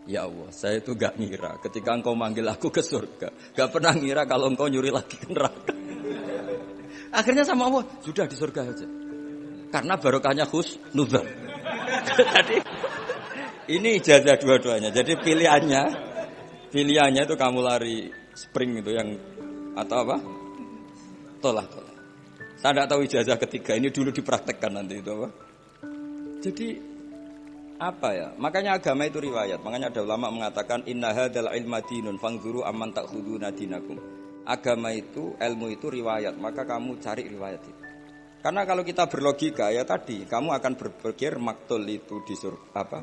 Ya Allah, saya itu gak ngira ketika engkau manggil aku ke surga. Gak pernah ngira kalau engkau nyuri lagi ke neraka. Akhirnya sama Allah, sudah di surga aja. Karena barokahnya husnudzon. Jadi ini ijazah dua-duanya. Jadi pilihannya itu kamu lari spring itu yang atau apa? Tolak. Saya tidak tahu ijazah ketiga ini dulu dipraktekkan nanti itu apa? Jadi apa ya? Makanya agama itu riwayat. Makanya ada ulama mengatakan inna hadzal ilma dinun fanzuru amman ta'khuduna dinakum. Agama itu, ilmu itu riwayat. Maka kamu cari riwayat itu. Karena kalau kita berlogika ya tadi, kamu akan berpikir maktul itu di surga apa?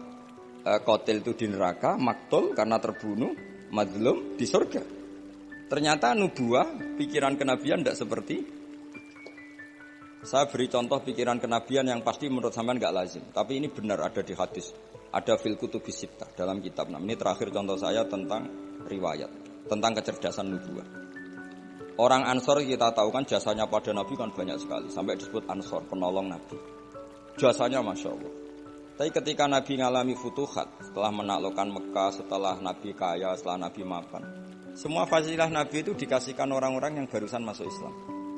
Qatil itu di neraka, maktul karena terbunuh, mazlum di surga. Ternyata nubuah, pikiran kenabian tidak seperti. Saya beri contoh pikiran kenabian yang pasti menurut sampean enggak lazim, tapi ini benar ada di hadis, ada fil kutubis sittah dalam kitab 6. Ini terakhir contoh saya tentang riwayat, tentang kecerdasan nubuah. Orang Ansor kita tahu kan jasanya pada Nabi kan banyak sekali, sampai disebut Ansor, penolong Nabi. Jasanya Masya Allah. Tapi ketika Nabi ngalami futuhat, setelah menaklukkan Mekah, setelah Nabi kaya, setelah Nabi mapan, semua fasilitas Nabi itu dikasihkan orang-orang yang barusan masuk Islam.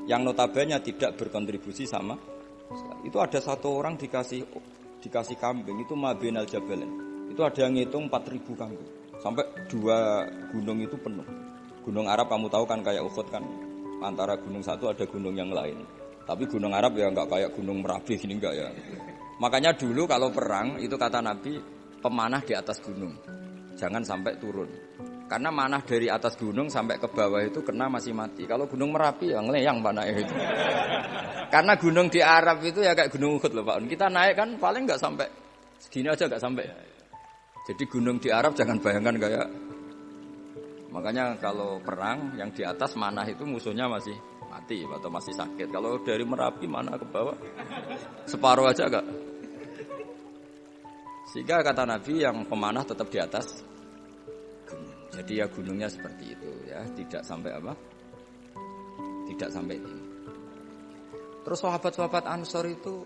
Yang notabene tidak berkontribusi sama. Itu ada satu orang dikasih kambing, itu Mabinal Jabalain. Itu ada yang ngitung 4.000 kambing. Sampai 2 gunung itu penuh. Gunung Arab kamu tahu kan kayak Uhud kan. Antara gunung satu ada gunung yang lain. Tapi gunung Arab ya enggak kayak gunung Merapi gini enggak ya. Makanya dulu kalau perang itu kata Nabi pemanah di atas gunung. Jangan sampai turun. Karena manah dari atas gunung sampai ke bawah itu kena masih mati. Kalau gunung Merapi ya ngeleyang panahnya itu. Karena gunung di Arab itu ya kayak gunung Uhud loh Pak. Kita naik kan paling nggak sampai segini aja nggak sampai. Jadi gunung di Arab jangan bayangkan kayak. Makanya kalau perang yang di atas manah itu musuhnya masih mati atau masih sakit. Kalau dari Merapi mana ke bawah separuh aja enggak. Sehingga kata Nabi yang pemanah tetap di atas. Jadi ya gunungnya seperti itu ya, tidak sampai apa? Tidak sampai tinggi. Terus sahabat-sahabat Ansor itu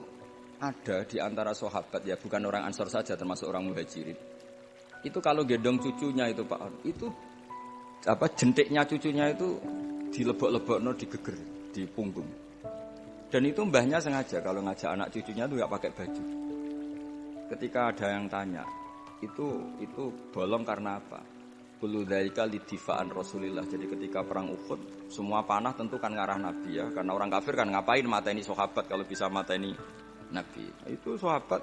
ada di antara sahabat ya, bukan orang Ansor saja termasuk orang Muhajirin. Itu kalau gendong cucunya itu Pak, itu apa jentiknya cucunya itu dilebok-lebokno digeger di punggung. Dan itu mbahnya sengaja kalau ngajak anak cucunya itu enggak pakai baju. Ketika ada yang tanya, itu bolong karena apa? Kullu dzalika lidifa'an Rasulillah. Jadi ketika perang Uhud, semua panah tentu kan ngarah Nabi ya. Karena orang kafir kan ngapain mateni sahabat kalau bisa mateni Nabi. Itu sahabat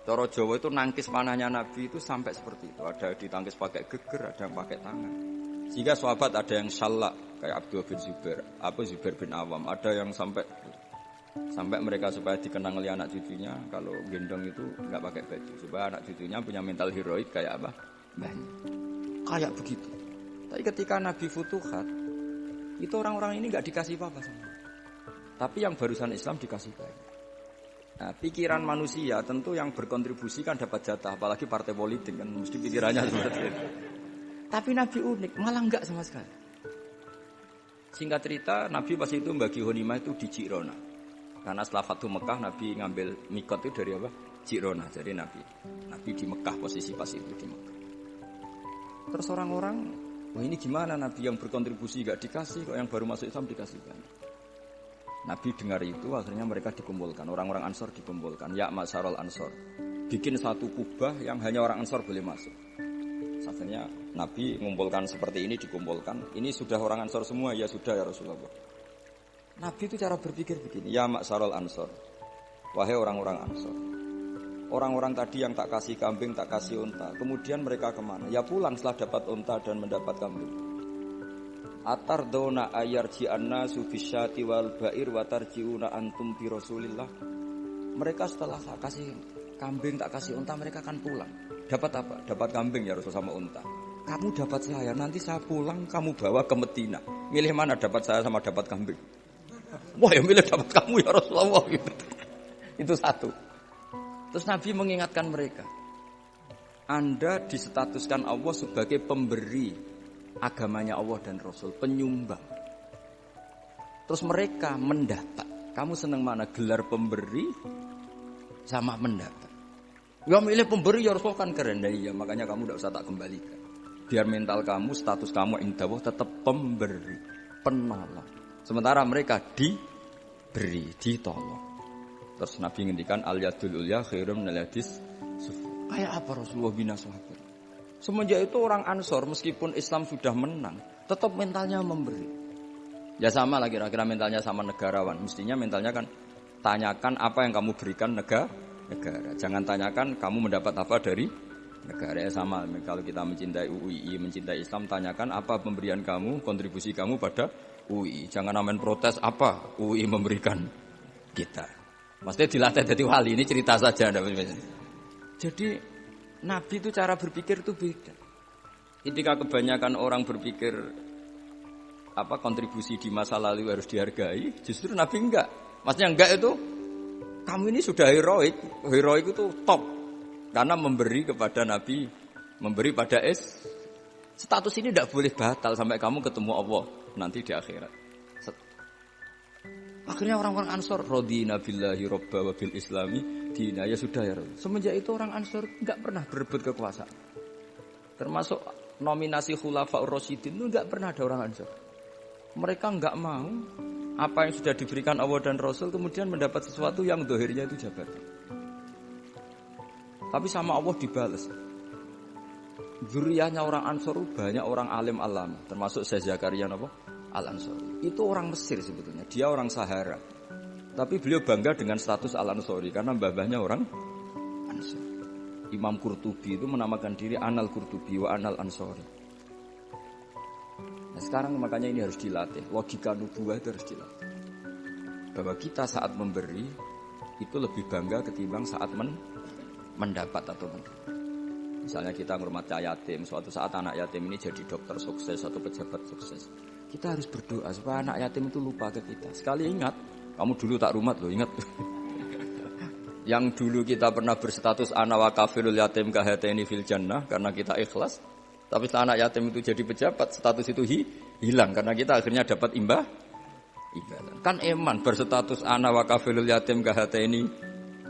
cara Jawa itu nangkis panahnya Nabi itu sampai seperti itu. Ada ditangkis pakai geger, ada yang pakai tangan. Sehingga sahabat ada yang syallak kayak Abdullah bin Zubair, Zubair bin Awam, ada yang sampai mereka supaya dikenang oleh anak cucunya kalau gendong itu enggak pakai baju supaya anak cucunya punya mental heroik kayak apa? Mbahnya. Kayak begitu. Tapi ketika Nabi futuhat, itu orang-orang ini enggak dikasih apa-apa sama. Tapi yang barusan Islam dikasih banyak. Nah, pikiran manusia tentu yang berkontribusi kan dapat jatah, apalagi partai politik kan mesti pikirannya seperti itu. Tapi Nabi unik, malah enggak sama sekali. Singkat cerita, Nabi pas itu bagi ghanimah itu di Jirona. Karena setelah Fathu Mekah, Nabi ngambil mikot itu dari apa? Jirona. Jadi Nabi di Mekah, posisi pas itu di Mekah. Terus orang-orang, wah ini gimana Nabi yang berkontribusi gak dikasih, kok yang baru masuk Islam dikasihkan. Nabi dengar itu, akhirnya mereka dikumpulkan, orang-orang Ansor dikumpulkan. Ya Ma'syarul Ansor, bikin satu kubah yang hanya orang Ansor boleh masuk. Akhirnya Nabi mengumpulkan seperti ini, dikumpulkan. Ini sudah orang Ansor semua, ya sudah ya Rasulullah. Nabi itu cara berpikir begini, ya Ma'syarul Ansor, wahai orang-orang Ansor. Orang-orang tadi yang tak kasih kambing, tak kasih unta, kemudian mereka kemana? Ya pulang setelah dapat unta dan mendapat kambing. Atardona ayarji'anna sufisyati wal ba'ir wa tarji'una antum bi Rasulillah. Mereka setelah tak kasih kambing, tak kasih unta, mereka akan pulang. Dapat apa? Dapat kambing ya Rasul sama unta. Kamu dapat saya, nanti saya pulang kamu bawa ke Medina. Milih mana dapat saya sama dapat kambing? Wah ya milih dapat kamu ya Rasulullah. Itu satu. Terus Nabi mengingatkan mereka, Anda disetatuskan Allah sebagai pemberi agamanya Allah dan Rasul, penyumbang. Terus mereka mendapat. Kamu senang mana? Gelar pemberi sama mendapat. Ya milih pemberi ya Rasul kan keren. Ya, makanya kamu tidak usah tak kembalikan. Biar mental kamu, status kamu indah Allah tetap pemberi, penolong. Sementara mereka diberi, ditolong. Terus Nabi ngendikan al-yadul ulya khairum minal yadis sufla. Kayak apa Rasulullah bina sahabat? Semenjak itu orang Ansor meskipun Islam sudah menang, tetap mentalnya memberi. Ya sama lah kira-kira mentalnya sama negarawan. Mestinya mentalnya kan tanyakan apa yang kamu berikan negara. Jangan tanyakan kamu mendapat apa dari negara. Ya sama, kalau kita mencintai UII, mencintai Islam, tanyakan apa pemberian kamu, kontribusi kamu pada UII. Jangan amen protes apa UII memberikan kita. Maksudnya dilatih jadi wali, ini cerita saja. Jadi Nabi itu cara berpikir itu beda. Ketika kebanyakan orang berpikir kontribusi di masa lalu harus dihargai, justru Nabi enggak. Maksudnya enggak itu, kamu ini sudah heroik. Heroik itu top. Karena memberi kepada Nabi, memberi pada status ini tidak boleh batal sampai kamu ketemu Allah nanti di akhirat. Akhirnya orang-orang Ansor radina billahi robba wa bil islami dina, ya sudah ya. Semenjak itu orang Ansor enggak pernah berebut kekuasaan. Termasuk nominasi khulafaur rasyidin itu enggak pernah ada orang Ansor. Mereka enggak mau apa yang sudah diberikan Allah dan Rasul kemudian mendapat sesuatu yang dohirnya itu jabatan. Tapi sama Allah dibalas. Zuriyahnya orang Ansor banyak orang alim alama, termasuk Syekh Zakaria Al-Ansori. Itu orang Mesir sebetulnya, dia orang Sahara. Tapi beliau bangga dengan status Al-Ansori karena mbah-mbahnya orang Ansor. Imam Qurtubi itu menamakan diri Anal Qurtubi wa Anal Ansori. Nah sekarang makanya ini harus dilatih, logika nubuwah itu harus dilatih. Bahwa kita saat memberi itu lebih bangga ketimbang saat mendapat atau menerima. Misalnya kita menghormati yatim, suatu saat anak yatim ini jadi dokter sukses atau pejabat sukses. Kita harus berdoa supaya anak yatim itu lupa ke kita. Sekali ingat, kamu dulu tak rumat loh, ingat. Yang dulu kita pernah berstatus ana wa kafirul yatim kahataini fil jannah karena kita ikhlas. Tapi setelah anak yatim itu jadi pejabat, status itu hilang karena kita akhirnya dapat imbalan. Kan eman berstatus ana wa kafirul yatim kahataini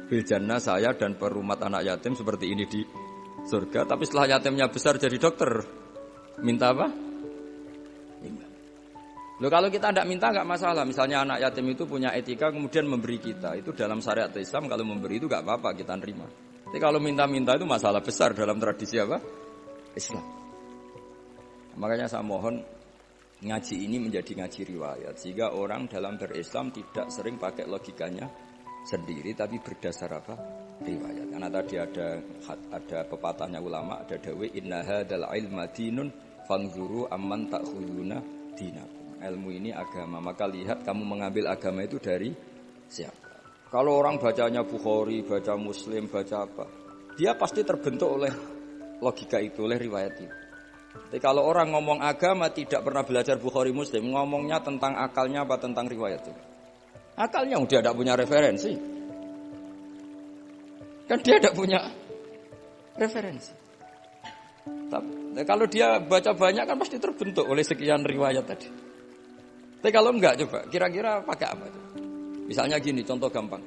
fil jannah, saya dan perumat anak yatim seperti ini di surga. Tapi setelah yatimnya besar jadi dokter, minta apa? Loh kalau kita tidak minta enggak masalah. Misalnya anak yatim itu punya etika kemudian memberi kita. Itu dalam syariat Islam kalau memberi itu enggak apa-apa, kita terima. Tapi kalau minta-minta itu masalah besar dalam tradisi apa? Islam. Makanya saya mohon ngaji ini menjadi ngaji riwayat. Sehingga orang dalam berislam tidak sering pakai logikanya sendiri tapi berdasar apa? Riwayat. Karena tadi ada pepatahnya ulama, ada dawe inna hadzal ilma dinun fanzuru amman ta'khuduna dinakum. Ilmu ini agama, maka lihat kamu mengambil agama itu dari siapa. Kalau orang bacanya Bukhari, baca Muslim, baca apa, dia pasti terbentuk oleh logika itu, oleh riwayat itu. Tapi kalau orang ngomong agama tidak pernah belajar Bukhari Muslim, ngomongnya tentang akalnya apa tentang riwayat itu? Akalnya dia tidak punya referensi. Kan dia tidak punya referensi. Tapi kalau dia baca banyak kan pasti terbentuk oleh sekian riwayat tadi. Tapi kalau enggak coba, kira-kira pakai apa itu? Misalnya gini, contoh gampang.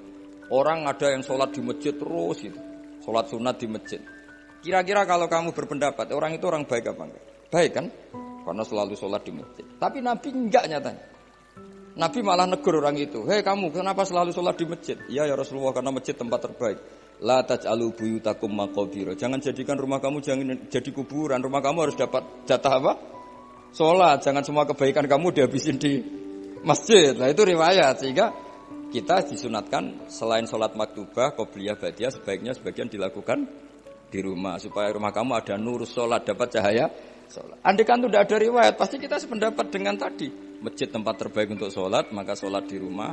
Orang ada yang sholat di masjid terus gitu. Sholat sunat di masjid. Kira-kira kalau kamu berpendapat orang itu orang baik apa enggak? Baik kan? Karena selalu sholat di masjid. Tapi Nabi enggak nyatanya. Nabi malah negur orang itu. Hei kamu, kenapa selalu sholat di masjid? Iya ya Rasulullah, karena masjid tempat terbaik. La taj'alu buyutakum maqabir. Jangan jadikan rumah kamu jangan jadi kuburan. Rumah kamu harus dapat jatah apa? Sholat. Jangan semua kebaikan kamu dihabisin di masjid. Nah itu riwayat. Sehingga kita disunatkan selain sholat maktubah, qobliyah, ba'diyah, sebaiknya sebagian dilakukan di rumah. Supaya rumah kamu ada nur sholat, dapat cahaya sholat. Andai kan tidak ada riwayat, pasti kita sependapat dengan tadi. Masjid tempat terbaik untuk sholat, maka sholat di rumah,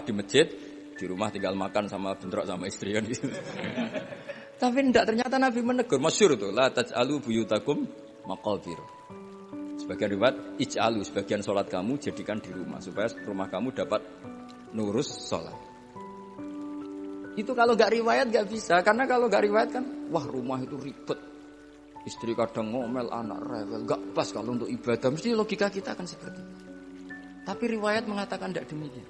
di masjid, di rumah tinggal makan sama bentrok sama istri kan gitu. Tapi tidak, ternyata Nabi menegur, masyhur itu, la taj'alu buyutakum maqabir. Sebagian riwayat, ij'alu, sebagian sholat kamu jadikan di rumah, supaya rumah kamu dapat nurus sholat. Itu kalau gak riwayat gak bisa, karena kalau gak riwayat kan, wah rumah itu ribet. Istri kadang ngomel, anak rewel, gak pas kalau untuk ibadah. Mesti logika kita akan seperti itu. Tapi riwayat mengatakan tidak demikian.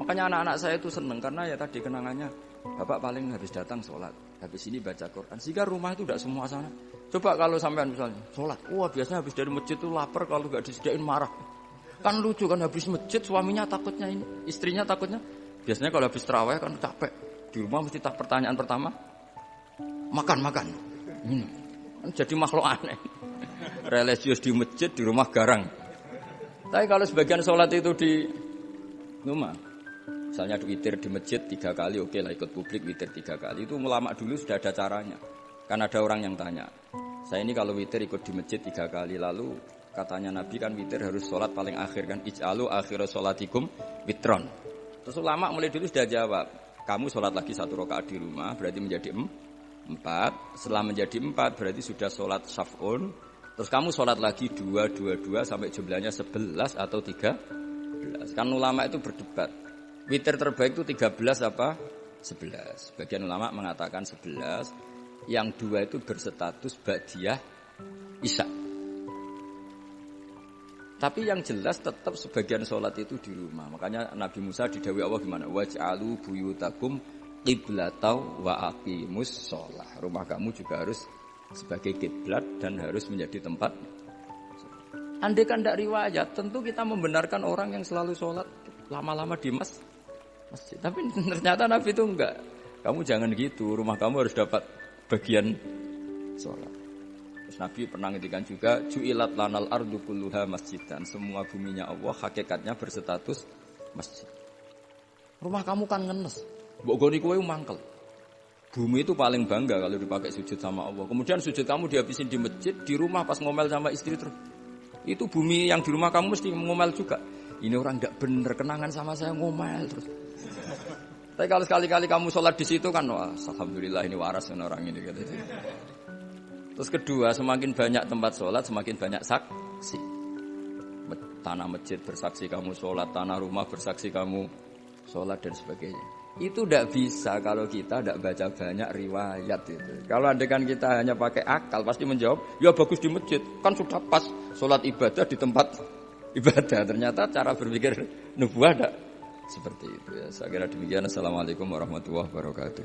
Makanya anak-anak saya itu senang, karena ya tadi kenangannya, bapak paling habis datang sholat, habis ini baca Quran. Sehingga rumah itu tidak semua sana. Coba kalau sampean misalnya sholat, wah biasanya habis dari masjid itu lapar, kalau gak disediain marah. Kan lucu kan, habis masjid suaminya takutnya ini, istrinya takutnya. Biasanya kalau habis tarawih kan capek. Di rumah mesti pertanyaan pertama, makan. Jadi makhluk aneh. Religius di masjid, di rumah garang. Tapi kalau sebagian sholat itu di rumah, misalnya witir di masjid 3 kali, oke lah ikut publik witir 3 kali. Itu ulama dulu sudah ada caranya. Kan ada orang yang tanya, saya ini kalau witir ikut di masjid 3 kali, lalu katanya Nabi kan witir harus sholat paling akhir kan, ij'alu akhira sholatikum witron. Terus ulama mulai dulu sudah jawab, kamu sholat lagi 1 rakaat di rumah berarti menjadi 4. Setelah menjadi 4 berarti sudah sholat syaf'un. Terus kamu sholat lagi 2 sampai jumlahnya 11 atau 13. Kan ulama itu berdebat. Witir terbaik itu 13 apa 11. Sebagian ulama mengatakan 11. Yang 2 itu berstatus ba'diyah isya. Tapi yang jelas tetap sebagian sholat itu di rumah. Makanya Nabi Musa didhawuhi Allah gimana? Waj'alu buyutakum qiblatau wa aqimus sholah. Rumah kamu juga harus sebagai kiblat dan harus menjadi tempat. Andai kan tidak riwayat, tentu kita membenarkan orang yang selalu sholat lama-lama di masjid. Tapi ternyata Nabi itu enggak. Kamu jangan gitu, rumah kamu harus dapat bagian sholat. Terus Nabi pernah ngendikan juga, ju'ilat lanal ardu kulluha masjidan. Semua buminya Allah hakikatnya berstatus masjid. Rumah kamu kan ngenes, mbok goni kowe mangkel. Bumi itu paling bangga kalau dipakai sujud sama Allah. Kemudian sujud kamu dihabisin di masjid, di rumah pas ngomel sama istri terus. Itu bumi yang di rumah kamu mesti ngomel juga. Ini orang enggak bener, kenangan sama saya ngomel terus. Tapi kalau sekali-kali kamu sholat di situ kan, wah, alhamdulillah ini waras orang ini. Gitu. Terus kedua, semakin banyak tempat sholat, semakin banyak saksi. Tanah masjid bersaksi kamu sholat, tanah rumah bersaksi kamu sholat dan sebagainya. Itu tidak bisa kalau kita tidak baca banyak riwayat itu. Kalau andekan kita hanya pakai akal pasti menjawab, ya bagus di masjid, kan sudah pas sholat ibadah di tempat ibadah. Ternyata cara berpikir nubuah tidak seperti itu ya. Saya kira demikian. Assalamualaikum warahmatullahi wabarakatuh.